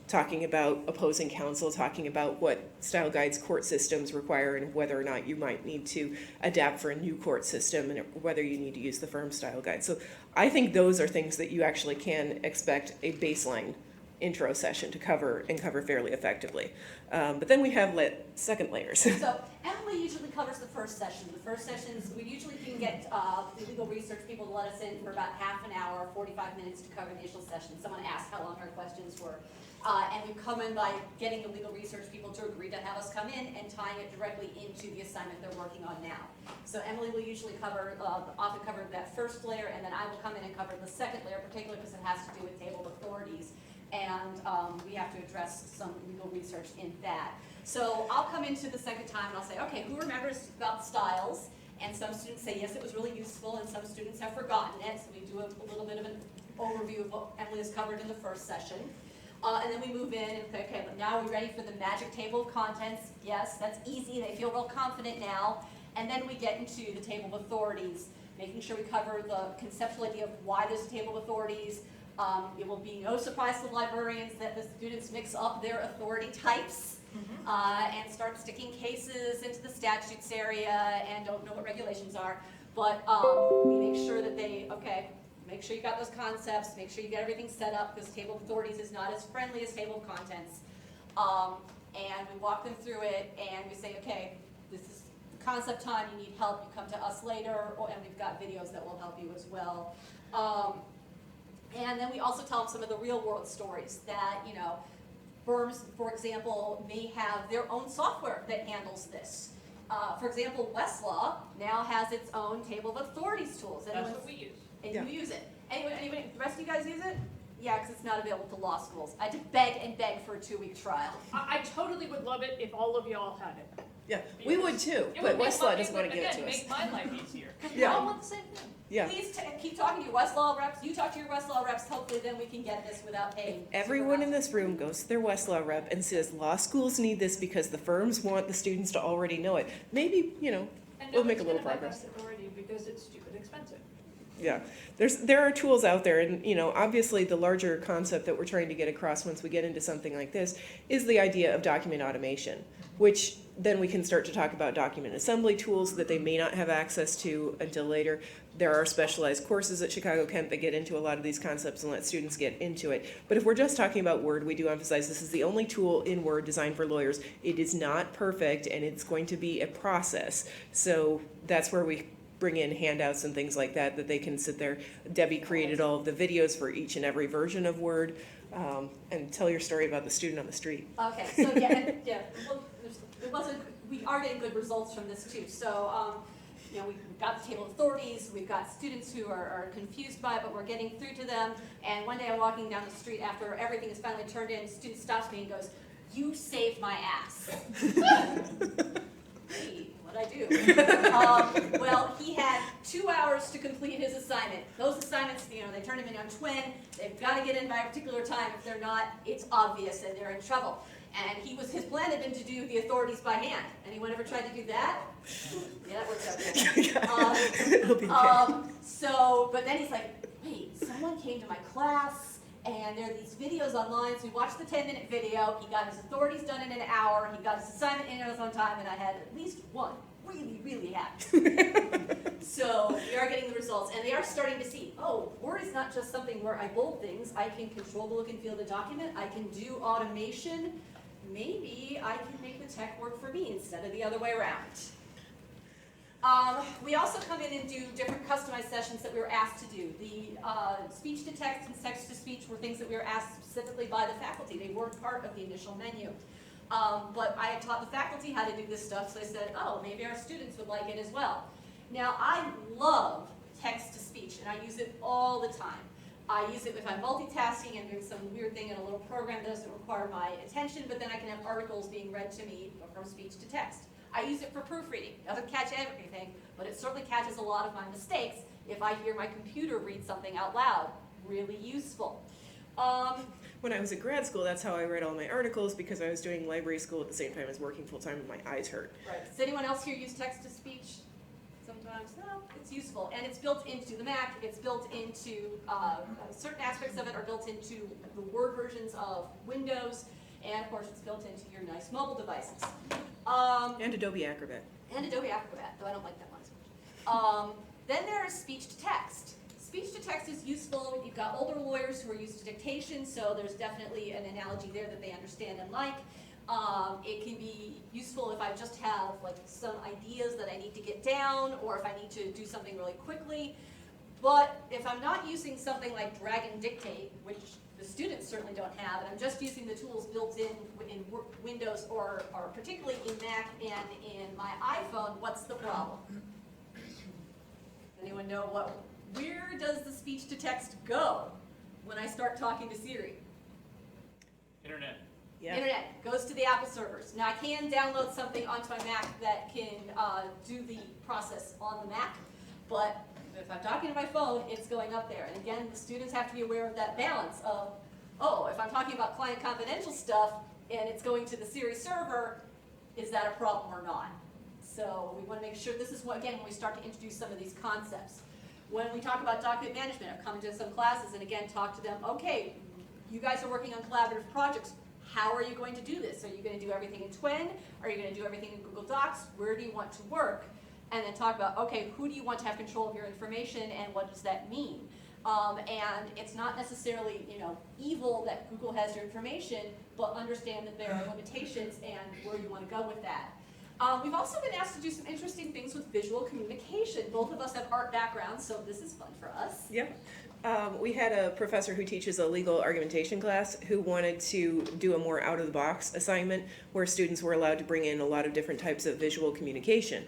talking about opposing counsel, talking about what style guides court systems require and whether or not you might need to adapt for a new court system and whether you need to use the firm style guide. So I think those are things that you actually can expect a baseline intro session to cover and cover fairly effectively. But then we have second layers. So Emily usually covers the first session. The first sessions, we usually can get the legal research people to let us in for about half an hour, 45 minutes to cover the initial session. Someone asked how long our questions were. And we come in by getting the legal research people to agree to have us come in and tying it directly into the assignment they're working on now. So Emily will usually often cover that first layer, and then I will come in and cover the second layer, particularly because it has to do with table of authorities. And we have to address some legal research in that. So I'll come into the second time and I'll say, okay, who remembers about styles? And some students say, yes, it was really useful, and some students have forgotten it. So we do a little bit of an overview of what Emily has covered in the first session. And then we move in and say, okay, but now are we ready for the magic table of contents? Yes, that's easy. They feel real confident now. And then we get into the table of authorities, making sure we cover the conceptual idea of why there's a table of authorities. It will be no surprise to librarians that the students mix up their authority types and start sticking cases into the statutes area and don't know what regulations are. But we make sure that make sure you got those concepts, make sure you get everything set up, because table of authorities is not as friendly as table of contents. And we walk them through it and we say, okay, this is concept time, you need help, you come to us later, and we've got videos that will help you as well. And then we also tell them some of the real world stories that, firms, for example, may have their own software that handles this. For example, Westlaw now has its own table of authorities tools. That's what we use. And you use it. Anybody, the rest of you guys use it? Yeah, because it's not available to law schools. I had to beg and beg for a 2-week trial. I totally would love it if all of y'all had it. Yeah, we would too, but Westlaw doesn't want to give it to us. Make my life easier, because we Yeah. all want the same thing. Yeah. Please keep talking to your Westlaw reps, you talk to your Westlaw reps, hopefully then we can get this without paying. Everyone in this room goes to their Westlaw rep and says, law schools need this because the firms want the students to already know it. Maybe, And we'll make a nobody's little gonna progress. bypass authority because it's stupid expensive. Yeah, there are tools out there, and obviously the larger concept that we're trying to get across once we get into something like this is the idea of document automation, which then we can start to talk about document assembly tools that they may not have access to until later. There are specialized courses at Chicago Kent that get into a lot of these concepts and let students get into it. But if we're just talking about Word, we do emphasize this is the only tool in Word designed for lawyers. It is not perfect, and it's going to be a process. So that's where we bring in handouts and things like that they can sit there. Debbie created all of the videos for each and every version of Word. And tell your story about the student on the street. Okay, so yeah, well, we are getting good results from this too. So, we've got the table of authorities, we've got students who are confused by it, but we're getting through to them. And one day I'm walking down the street after everything is finally turned in, a student stops me and goes, "You saved my ass." Hey, what'd I do? Well, he had 2 hours to complete his assignment. Those assignments, they turn them in on twin. They've got to get in by a particular time. If they're not, it's obvious and they're in trouble. And his plan had been to do the authorities by hand. Anyone ever tried to do that? Yeah, that works out good. It'll be okay. But then he's like, wait, someone came to my class, and there are these videos online, so we watched the 10-minute video, he got his authorities done in an hour, he got his assignment in his own time, and I had at least one really, really happy. So we are getting the results, and they are starting to see, Word is not just something where I bold things, I can control the look and feel of the document, I can do automation, maybe I can make the tech work for me instead of the other way around. We also come in and do different customized sessions that we were asked to do. The speech to text and text to speech were things that we were asked specifically by the faculty. They weren't part of the initial menu. But I had taught the faculty how to do this stuff, so I said, maybe our students would like it as well. Now, I love text to speech, and I use it all the time. I use it if I'm multitasking and doing some weird thing in a little program that doesn't require my attention, but then I can have articles being read to me from speech to text. I use it for proofreading. It doesn't catch everything, but it certainly catches a lot of my mistakes if I hear my computer read something out loud. Really useful. When I was in grad school, that's how I read all my articles because I was doing library school at the same time as working full-time and my eyes hurt. Right. Does anyone else here use text to speech? Sometimes, no, it's useful, and it's built into the Mac, it's built into, certain aspects of it are built into the Word versions of Windows, and of course it's built into your nice mobile devices. And Adobe Acrobat. And Adobe Acrobat, though I don't like that one as much. Then there is speech to text. Speech to text is useful. You've got older lawyers who are used to dictation, so there's definitely an analogy there that they understand and like. It can be useful if I just have some ideas that I need to get down, or if I need to do something really quickly. But if I'm not using something like drag and dictate, which the students certainly don't have, and I'm just using the tools built in Windows or particularly in Mac and in my iPhone, what's the problem? Anyone know where does the speech to text go when I start talking to Siri? Internet. Yeah. Internet goes to the Apple servers. Now I can download something onto my Mac that can do the process on the Mac, but if I'm talking to my phone, it's going up there. And again, the students have to be aware of that balance of, if I'm talking about client confidential stuff and it's going to the Siri server, is that a problem or not? So we want to make sure this is when we start to introduce some of these concepts. When we talk about document management, I've come into some classes and again talk to them, okay, you guys are working on collaborative projects. How are you going to do this? Are you going to do everything in Twin? Are you going to do everything in Google Docs? Where do you want to work? And then talk about, okay, who do you want to have control of your information and what does that mean? And it's not necessarily, evil that Google has your information, but understand that there are limitations and where you want to go with that. We've also been asked to do some interesting things with visual communication. Both of us have art backgrounds, so this is fun for us. Yep. We had a professor who teaches a legal argumentation class who wanted to do a more out-of-the-box assignment where students were allowed to bring in a lot of different types of visual communication.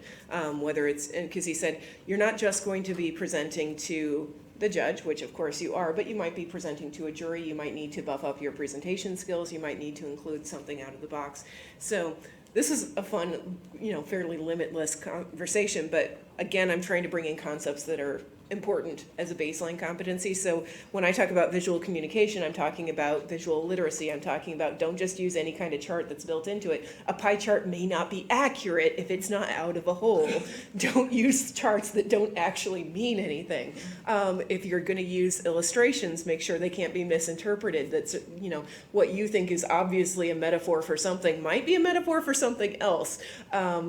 Whether it's, because he said, you're not just going to be presenting to the judge, which of course you are, but you might be presenting to a jury, you might need to buff up your presentation skills, you might need to include something out of the box. So this is a fun, fairly limitless conversation, but again, I'm trying to bring in concepts that are important as a baseline competency. So when I talk about visual communication, I'm talking about visual literacy. I'm talking about don't just use any kind of chart that's built into it. A pie chart may not be accurate if it's not out of a hole. Don't use charts that don't actually mean anything. If you're going to use illustrations, make sure they can't be misinterpreted. That's, you know, what you think is obviously a metaphor for something might be a metaphor for something else. Right,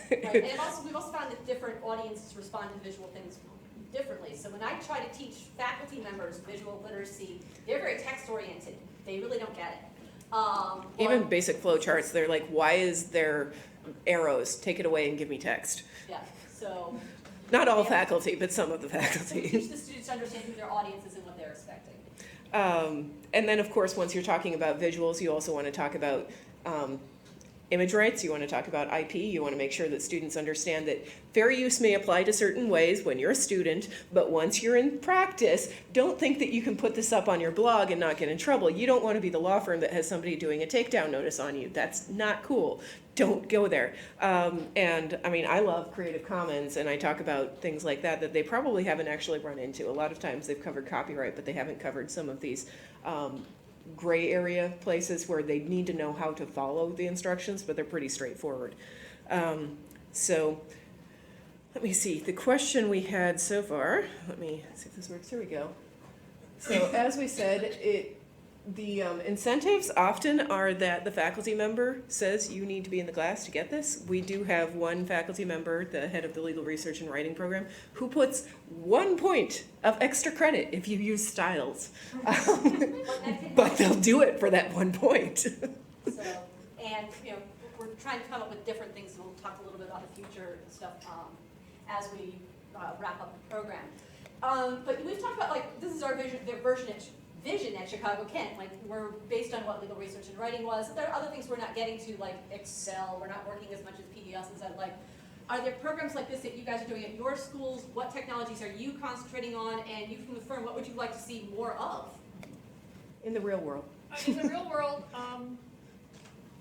and we've also found that different audiences respond to visual things differently. So when I try to teach faculty members visual literacy, they're very text oriented. They really don't get it. Even Or- basic flow charts, they're like, why is there arrows? Take it away and give me text. Yeah, so Not all Yeah. faculty, but some of the so we faculty. teach the students to understand who their audience is and what they're expecting. And then, of course, once you're talking about visuals, you also want to talk about image rights, you want to talk about IP, you want to make sure that students understand that fair use may apply to certain ways when you're a student, but once you're in practice, don't think that you can put this up on your blog and not get in trouble. You don't want to be the law firm that has somebody doing a takedown notice on you. That's not cool. Don't go there. And I mean, I love Creative Commons, and I talk about things like that that they probably haven't actually run into. A lot of times they've covered copyright, but they haven't covered some of these gray area places where they need to know how to follow the instructions, but they're pretty straightforward. So let me see, the question we had so far, let me see if this works, here we go. So as we said, the incentives often are that the faculty member says you need to be in the class to get this. We do have one faculty member, the head of the legal research and writing program, who puts 1 point of extra credit if you use styles. But they'll do it for that 1 point. So, and, you know, we're trying to come up with different things, and we'll talk a little bit about the future and stuff as we wrap up the program. But we've talked about, like, this is our vision at Chicago Kent. Like, we're based on what legal research and writing was. There are other things we're not getting to, like Excel. We're not working as much as PDFs as I'd like. Are there programs like this that you guys are doing at your schools? What technologies are you concentrating on? And you from the firm, what would you like to see more of? In the real world. In the real world,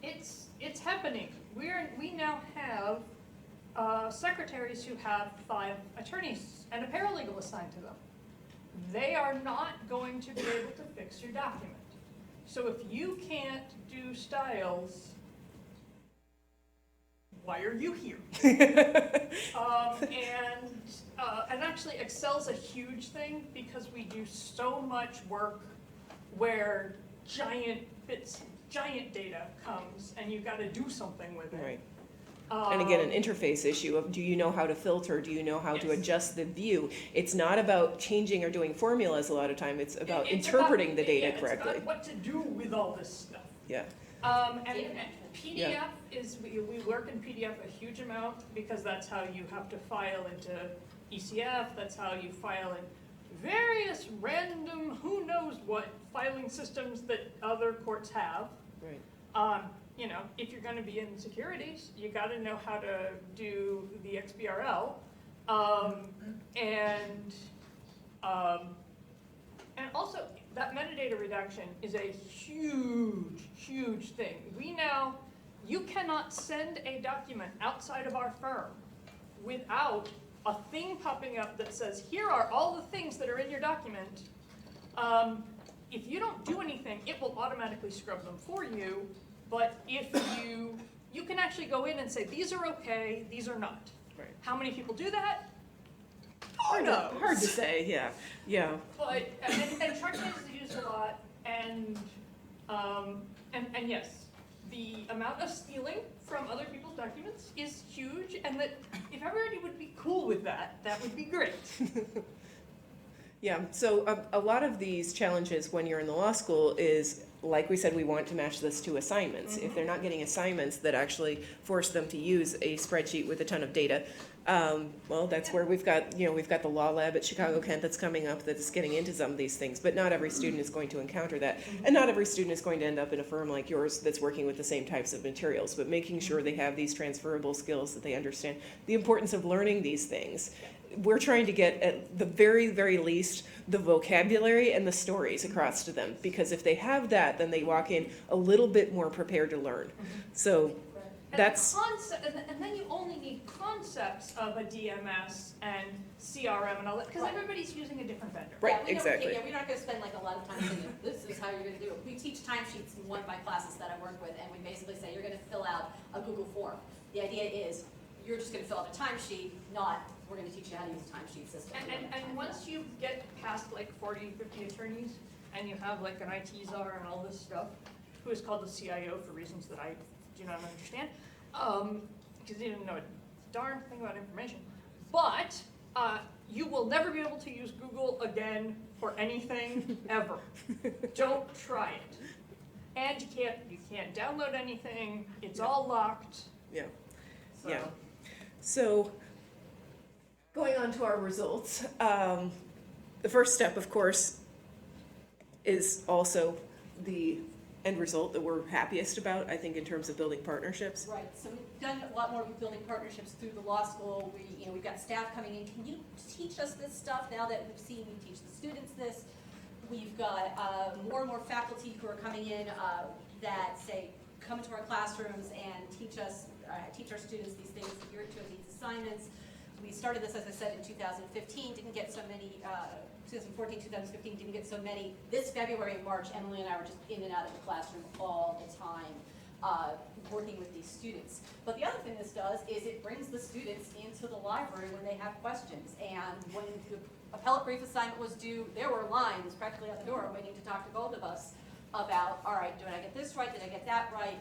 it's happening. We now have secretaries who have 5 attorneys and a paralegal assigned to them. They are not going to be able to fix your document. So if you can't do styles, why are you here? And actually Excel's a huge thing because we do so much work where giant data comes and you gotta do something with it. Right. And again, an interface issue of do you know how to filter? Do you know how to Yes. adjust the view? It's not about changing or doing formulas a lot of time. It's about interpreting the data correctly. It's about what to do with all this stuff. Yeah. And Data management. PDF is, we work in PDF a huge amount because that's how you have to file into ECF, that's how you file in various random, who knows what filing systems that other courts have. Right. You know, if you're gonna be in securities, you gotta know how to do the XBRL. And also, that metadata redaction is a huge thing. You cannot send a document outside of our firm without a thing popping up that says, here are all the things that are in your document. If you don't do anything, it will automatically scrub them for you. But if you can actually go in and say, these are okay, these are not. Right. How many people do that? Hard to say, yeah. Yeah. But, and Sharknet is used a lot, and yes, the amount of stealing from other people's documents is huge, and that if everybody would be cool with that, that would be great. Yeah, so a lot of these challenges when you're in the law school is, like we said, we want to match this to assignments. If they're not getting assignments that actually force them to use a spreadsheet with a ton of data, well, that's where we've got the law lab at Chicago Kent that's coming up that's getting into some of these things, but not every student is going to encounter that. And not every student is going to end up in a firm like yours that's working with the same types of materials, but making sure they have these transferable skills, that they understand the importance of learning these things. We're trying to get, at the very, very least, the vocabulary and the stories across to them, because if they have that, then they walk in a little bit more prepared to learn. So, That's, And then you only need concepts of a DMS and CRM and all that, because Right. everybody's using a different vendor. Right, Yeah, we don't- exactly. Yeah, we're not gonna spend like a lot of time saying, this is how you're gonna do it. We teach timesheets in one of my classes that I work with, and we basically say, you're gonna fill out a Google form. The idea is, you're just gonna fill out a timesheet, not, we're gonna teach you how to use a timesheet system. And once you get past like 40, 50 attorneys, and you have like an IT czar and all this stuff, who is called the CIO for reasons that I do not understand, because he didn't know a darn thing about information. But you will never be able to use Google again for anything ever. Don't try it. And you can't download anything. It's all locked. yeah. So. Yeah. So, going on to our results, the first step, of course, is also the end result that we're happiest about, I think, in terms of building partnerships. Right, so we've done a lot more with building partnerships through the law school. We've got staff coming in, can you teach us this stuff now that we've seen you teach the students this? We've got more and more faculty who are coming in that say, come into our classrooms and teach our students these things, geared to these assignments. We started this, as I said, in 2015, didn't get so many, 2014, 2015, didn't get so many. This February and March, Emily and I were just in and out of the classroom all the time, working with these students. But the other thing this does is it brings the students into the library when they have questions. And when the appellate brief assignment was due, there were lines practically at the door waiting to talk to both of us about, all right, did I get this right, did I get that right?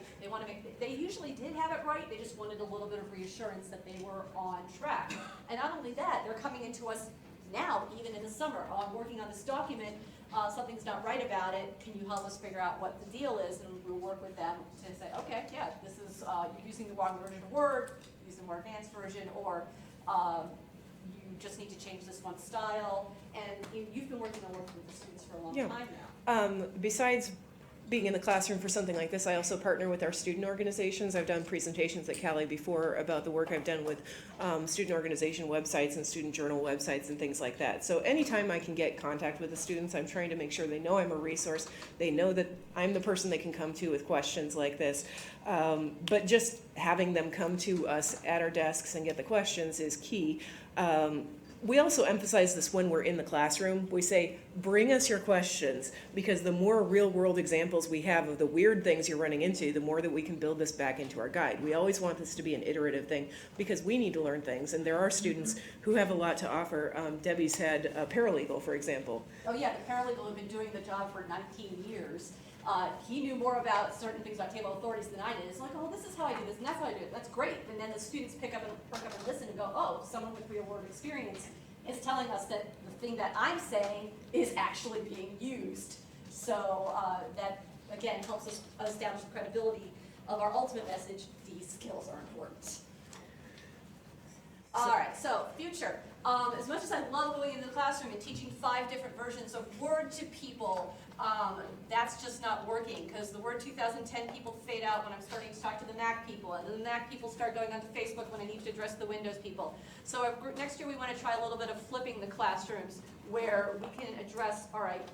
They usually did have it right, they just wanted a little bit of reassurance that they were on track. And not only that, they're coming into us now, even in the summer, oh, I'm working on this document, something's not right about it, can you help us figure out what the deal is? And we'll work with them to say, okay, yeah, this is, you're using the wrong version of Word, use the more advanced version, or you just need to change this one style. And you've been working with the students for a long Yeah. time now. Besides being in the classroom for something like this, I also partner with our student organizations. I've done presentations at Cali before about the work I've done with student organization websites and student journal websites and things like that. So anytime I can get contact with the students, I'm trying to make sure they know I'm a resource. They know that I'm the person they can come to with questions like this. But just having them come to us at our desks and get the questions is key. We also emphasize this when we're in the classroom. We say, bring us your questions, because the more real-world examples we have of the weird things you're running into, the more that we can build this back into our guide. We always want this to be an iterative thing, because we need to learn things, and there are students who have a lot to offer. Debbie's had a paralegal, for example. Oh yeah, the paralegal had been doing the job for 19 years. He knew more about certain things about table authorities than I did. It's like, oh, this is how I do this, and that's how I do it. That's great. And then the students perk up and listen and go, oh, someone with real world experience is telling us that the thing that I'm saying is actually being used. So that, again, helps us establish the credibility of our ultimate message. These skills are important. All right, so future. As much as I love going into the classroom and teaching 5 different versions of Word to people, that's just not working, because the Word 2010 people fade out when I'm starting to talk to the Mac people, and then the Mac people start going onto Facebook when I need to address the Windows people. So next year we want to try a little bit of flipping the classrooms, where we can address, all right,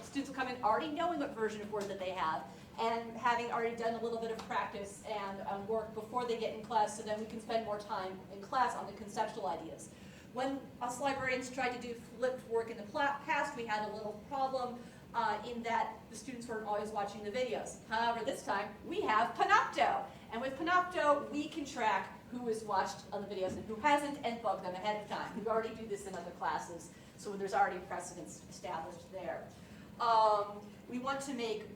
students will come in already knowing what version of Word that they have, and having already done a little bit of practice and work before they get in class, so then we can spend more time in class on the conceptual ideas. When us librarians tried to do flipped work in the past, we had a little problem in that the students weren't always watching the videos. However, this time we have Panopto. And with Panopto, we can track who has watched on the videos and who hasn't, and bug them ahead of time. We already do this in other classes, so there's already precedence established there. We want to make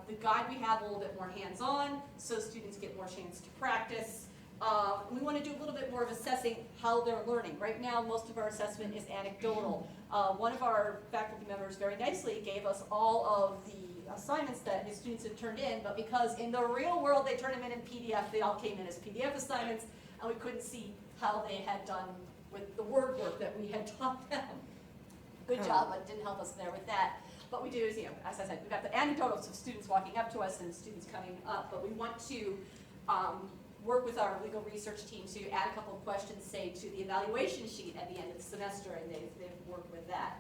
the guide we have a little bit more hands-on, so students get more chance to practice. We want to do a little bit more of assessing how they're learning. Right now, most of our assessment is anecdotal. One of our faculty members very nicely gave us all of the assignments that his students had turned in, but because in the real world they turned them in PDF, they all came in as PDF assignments, and we couldn't see how they had done with the word work that we had taught them. Good job, but didn't help us there with that. What we do is, as I said, we've got the anecdotals of students walking up to us and students coming up, but we want to work with our legal research team to add a couple of questions, say, to the evaluation sheet at the end of the semester, and they've worked with that.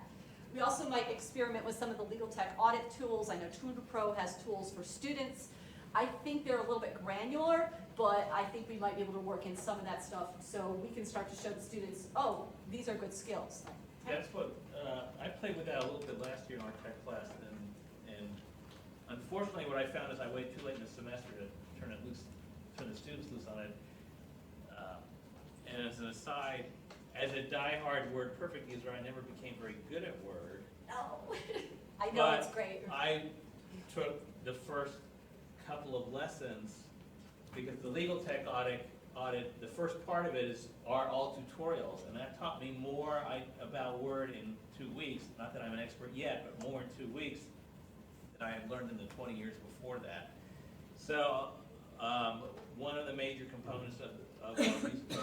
We also might experiment with some of the legal tech audit tools. I know Tutor Pro has tools for students. I think they're a little bit granular, but I think we might be able to work in some of that stuff so we can start to show the students, oh, these are good skills. That's what, I played with that a little bit last year in our tech class, and unfortunately, what I found is I waited too late in the semester to turn the students loose on it. And as an aside, as a diehard Word Perfect user, I never became very good at Word. No, I know, it's great. I took the first couple of lessons, because the legal tech audit, the first part of it are all tutorials, and that taught me more about Word in 2 weeks. Not that I'm an expert yet, but more in 2 weeks than I had learned in the 20 years before that. So one of the major components of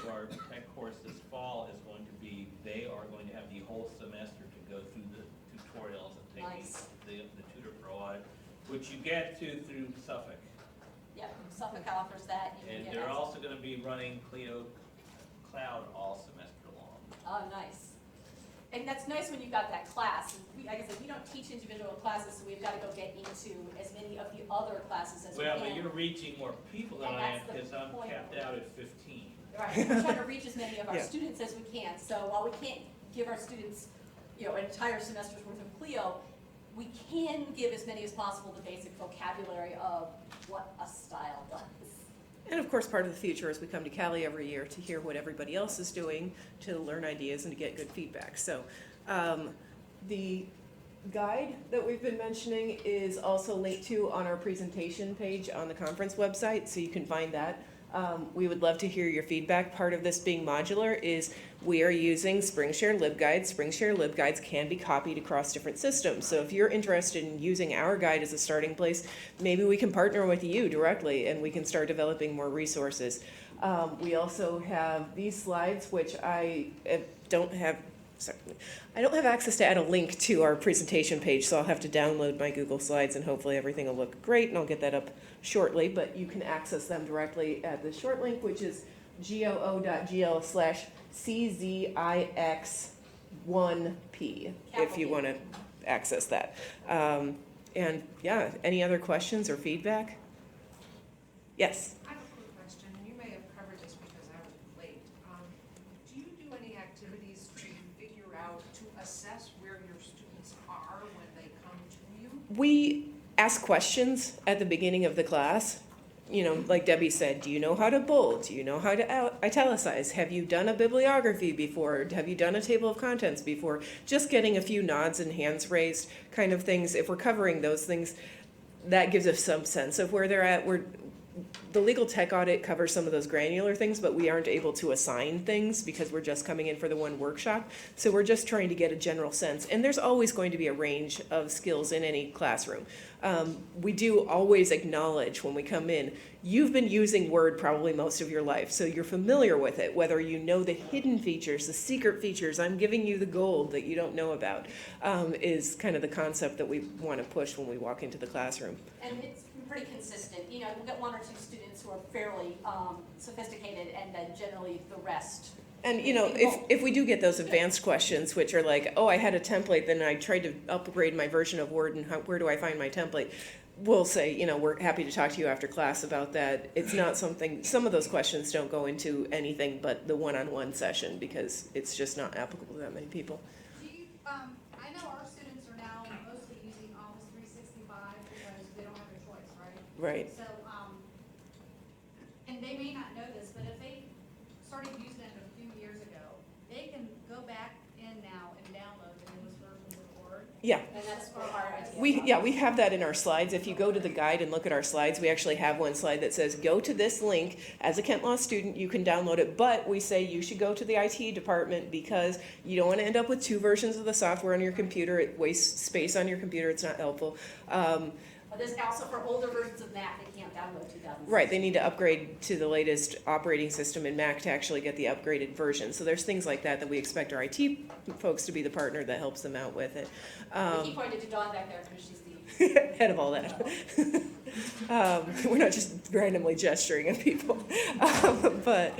our tech course this fall is going to be, they are going to have the whole semester to go through the tutorials and take Nice. the Tutor Pro audit, which you get through Suffolk. Yeah, Suffolk offers that. You can And get they're access. also going to be running Clio Cloud all semester long. Oh, nice. And that's nice when you've got that class. Like I said, we don't teach individual classes, so we've got to go get into as many of the other classes as we Well, can. but you're reaching more people than And I am, that's the because I'm point. capped out at 15. Right, we're trying to reach as many of our Yeah. students as we can. So while we can't give our students, an entire semester's worth of Clio, we can give as many as possible the basic vocabulary of what a style does. And of course, part of the future is we come to Cali every year to hear what everybody else is doing, to learn ideas and to get good feedback. So the guide that we've been mentioning is also linked to on our presentation page on the conference website, so you can find that. We would love to hear your feedback. Part of this being modular is we are using SpringShare LibGuides. SpringShare LibGuides can be copied across different systems. So if you're interested in using our guide as a starting place, maybe we can partner with you directly and we can start developing more resources. We also have these slides, which I don't have access to add a link to our presentation page, so I'll have to download my Google Slides and hopefully everything will look great, and I'll get that up shortly, but you can access them directly at the short link, which is goo.gl/CZIX1P, if you want to access that. And yeah, any other questions or feedback? Yes? I have a quick question, and you may have covered this because I was late. Do you do any activities to figure out, to assess where your students are when they come to you? We ask questions at the beginning of the class. Like Debbie said, do you know how to bold? Do you know how to italicize? Have you done a bibliography before? Have you done a table of contents before? Just getting a few nods and hands raised kind of things. If we're covering those things, that gives us some sense of where they're at. The legal tech audit covers some of those granular things, but we aren't able to assign things because we're just coming in for the one workshop. So we're just trying to get a general sense. And there's always going to be a range of skills in any classroom. We do always acknowledge when we come in, you've been using Word probably most of your life, so you're familiar with it, whether you know the hidden features, the secret features, I'm giving you the gold that you don't know about, is kind of the concept that we want to push when we walk into the classroom. And it's been pretty consistent. We'll get one or two students who are fairly sophisticated, and then generally the rest. And if we do get those advanced questions, which are like, oh, I had a template, then I tried to upgrade my version of Word, and where do I find my template? We'll say, we're happy to talk to you after class about that. It's not something, some of those questions don't go into anything but the one-on-one session because it's just not applicable to that many people. Do you, I know our students are now mostly using Office 365 because they don't have a choice, right? Right. So, and they may not know this, but if they started using it a few years ago, they can go back in now and download the newest versions of Word. Yeah. And that's for our idea. We have that in our slides. If you go to the guide and look at our slides, we actually have one slide that says, go to this link. As a Kent Law student, you can download it, but we say you should go to the IT department because you don't want to end up with two versions of the software on your computer. It wastes space on your computer. It's not helpful. But there's also for older versions of Mac, they can't download 2006. Right, they need to upgrade to the latest operating system in Mac to actually get the upgraded version. So there's things like that we expect our IT folks to be the partner that helps them out with it. We keep pointing to Dawn back there because she's the Head of all that. We're not just randomly gesturing at people. But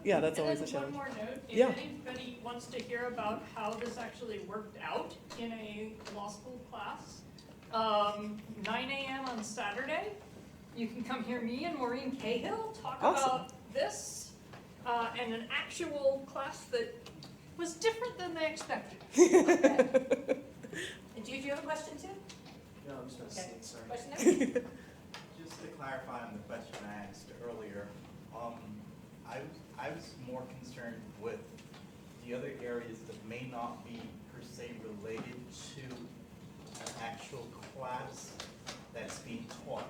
yeah, that's always a And then challenge. one more note, if Yeah. anybody wants to hear about how this actually worked out in a law school class, 9 a.m. on Saturday, you can come hear me and Maureen Cahill talk Awesome. about this, and an actual class that was different than they expected. And do you have a question too? No, I'm just gonna Okay. say, sorry. Question there? Just to clarify on the question I asked earlier, I was more concerned with the other areas that may not be per se related to an actual class that's being taught.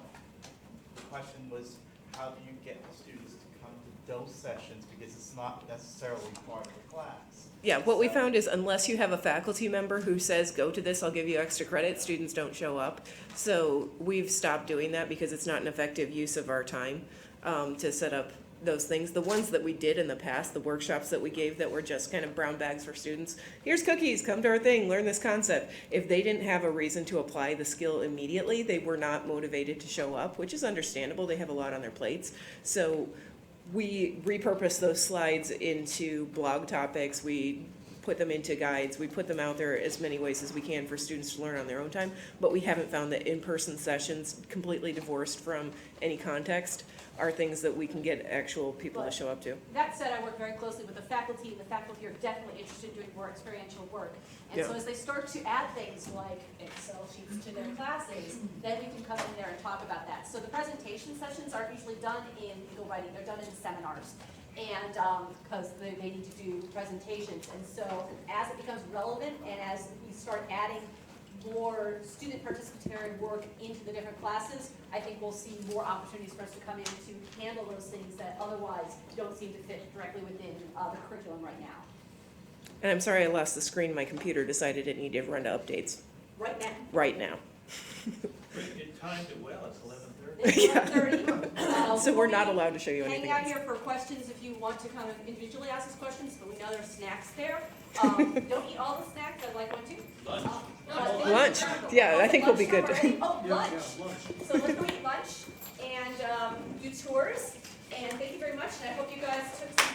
The question was, how do you get the students to come to those sessions, because it's not necessarily part of the class? Yeah, what we So- found is unless you have a faculty member who says, go to this, I'll give you extra credit, students don't show up. So we've stopped doing that because it's not an effective use of our time to set up those things. The ones that we did in the past, the workshops that we gave that were just kind of brown bags for students, here's cookies, come to our thing, learn this concept. If they didn't have a reason to apply the skill immediately, they were not motivated to show up, which is understandable, they have a lot on their plates. So we repurpose those slides into blog topics, we put them into guides, we put them out there as many ways as we can for students to learn on their own time, but we haven't found that in-person sessions, completely divorced from any context, are things that we can get actual people to show up to. That said, I work very closely with the faculty, and the faculty are definitely interested in doing more experiential work. And so Yeah. as they start to add things like Excel sheets to their classes, then we can come in there and talk about that. So the presentation sessions aren't usually done in legal writing, they're done in seminars. And, because they need to do presentations. And so as it becomes relevant and as we start adding more student participatory work into the different classes, I think we'll see more opportunities for us to come in to handle those things that otherwise don't seem to fit directly within the curriculum right now. And I'm sorry I lost the screen, my computer decided it needed to run to updates Right now. right now. It timed it well, it's 11:30. It's 11:30. So we're not allowed to show you Hang anything out else. here for questions if you want to kind of individually ask us questions, but we know there's snacks there. Don't eat all the snacks, I'd like one too. Lunch. Lunch, yeah, I think we'll be good. Oh, lunch. So let's go eat lunch and do tours. And thank you very much, and I hope you guys took some.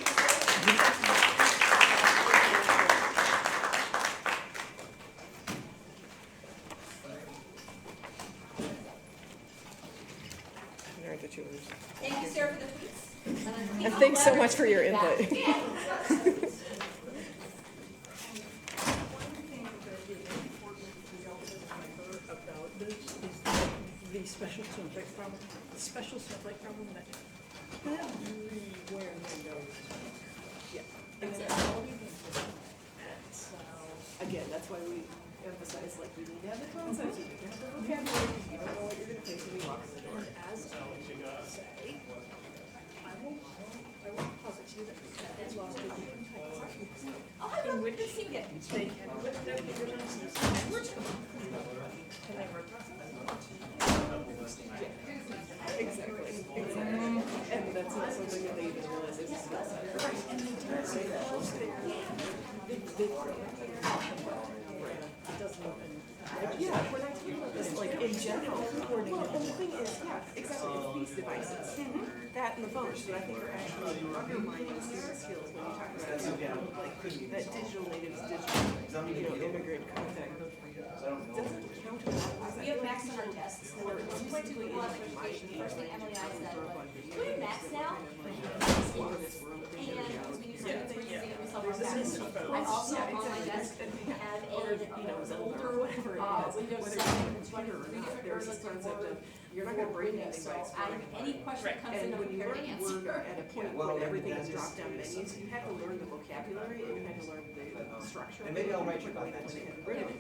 All right, that's yours. Thank you, Sarah, for the tweets. And thanks so much for your input. Yeah. One thing that is important to know about this is the special subject problem, that everywhere they go. Yeah. And then all these things. And so, again, that's why we emphasize, like, you need to have the concepts, you need to have the vocabulary, you don't know what you're gonna face when you walk in the door. And as I say, I will posit to you that as well as Oh, hi, in Rob. which Good to see you again. they can put their fingers on keys and work them. Can they work process? Exactly. And that's not something that they even realize is a skill set. Right, and they do say that. They it doesn't even. Yeah, when I talk about this, like in general, well, and the thing is, yeah, exactly, it's these devices, that and the phones, that I think are actually undermining student skills when you talk about, like, that digital native is digital, immigrant contact. Doesn't count as that. We have Max on our desks. And we're 2.2 week long education. The first thing Emily and I said was, do we have Max now? And because we use students, we're using it, we saw our Max. I also on my desk have an older Windows 7, 3 different versions of Word. You're not gonna break anything So by any question that comes in, And I'm when you prepared to learn answer. Word at a point when everything is drop down menus, you have to learn the vocabulary and you have to learn the structure. And maybe I'll write you about that too.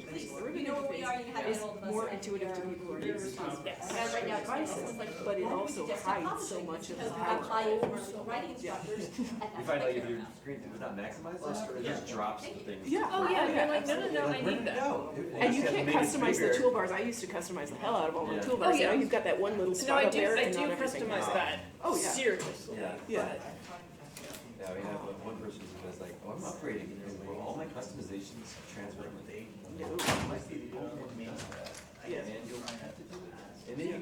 Please, we know what we are, you have to Is get hold of us. more and intuitive to we are people who are very used to responsible. it. And right now, it's Devices, like, but it why don't we also do desktop hides so publishing? much of Because the we have power. high commercial writing instructors, and that's You what find they out if care your about. screen does not maximize this, or it just drops the things. Yeah. Oh, yeah, you're like, no, I Where need did it that. go? And you can't customize the toolbars. I used to customize the hell out of all my Yeah. toolbars. Oh, yeah. Now you've got that one little No, spot I up do, there I and do not everything. customize that, Oh, yeah. seriously. Yeah. Yeah. Yeah, we have one person who says like, oh, I'm upgrading, and all my customizations transfer with age. No. Yeah. Yeah. And you'll have to do it. And then you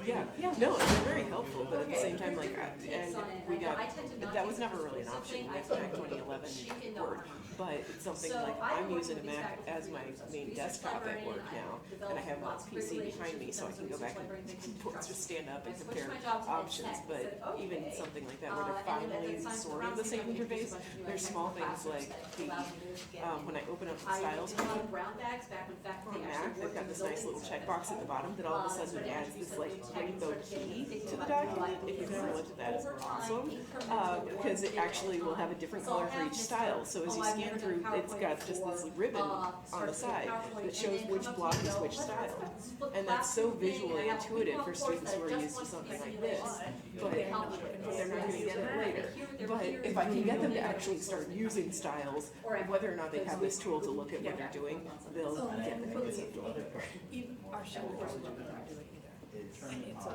Yeah, no, and they're very helpful, but at the Okay, same time, like, there's different and takes on it. we I know got, I tend to not that was use never really an option, something with I Mac put 2011 chicken Word. on. But it's something So like, I I'm work using a with these Mac faculty as my resources, main research desktop at librarian, work I now, and I developed have my lots of great PC behind me, relationships so I with can go research back and librarians I can just trust. stand up and I switched compare my job to options, ed tech. but I said, even okay. something like that, where to And then finally at that time, sort of around the same we have interface, a bunch of new there's ed tech small things classes like that the, allow you to get when I open up the I styles did a lot menu, of brown bags back when faculty on actually Mac, they've worked got in this the nice building little service. checkbox at the bottom that all of a sudden But adds as this you like said, tech rainbow started getting key things to the about document. If you've never looked at that, it's over time, awesome. incrementally, Because it one actually bit will at a have a time. different So color I'll for have each Mr. style, so as you I've scan never through, done it's got just this PowerPoint ribbon before, on the starts side with PowerPoint, that shows and then which come up block to, is you know, which let's style. flip And that's so classroom thing, visually and I have a intuitive cool for course students that who are just used to wants something like simulate this. it. But They help me with they're not gonna get it later. Here, But here, if I can get them to here, actually start using styles, or whether or not they have this tool to look at what they're doing, they'll get the concept. Even our school courses don't do it either. And it's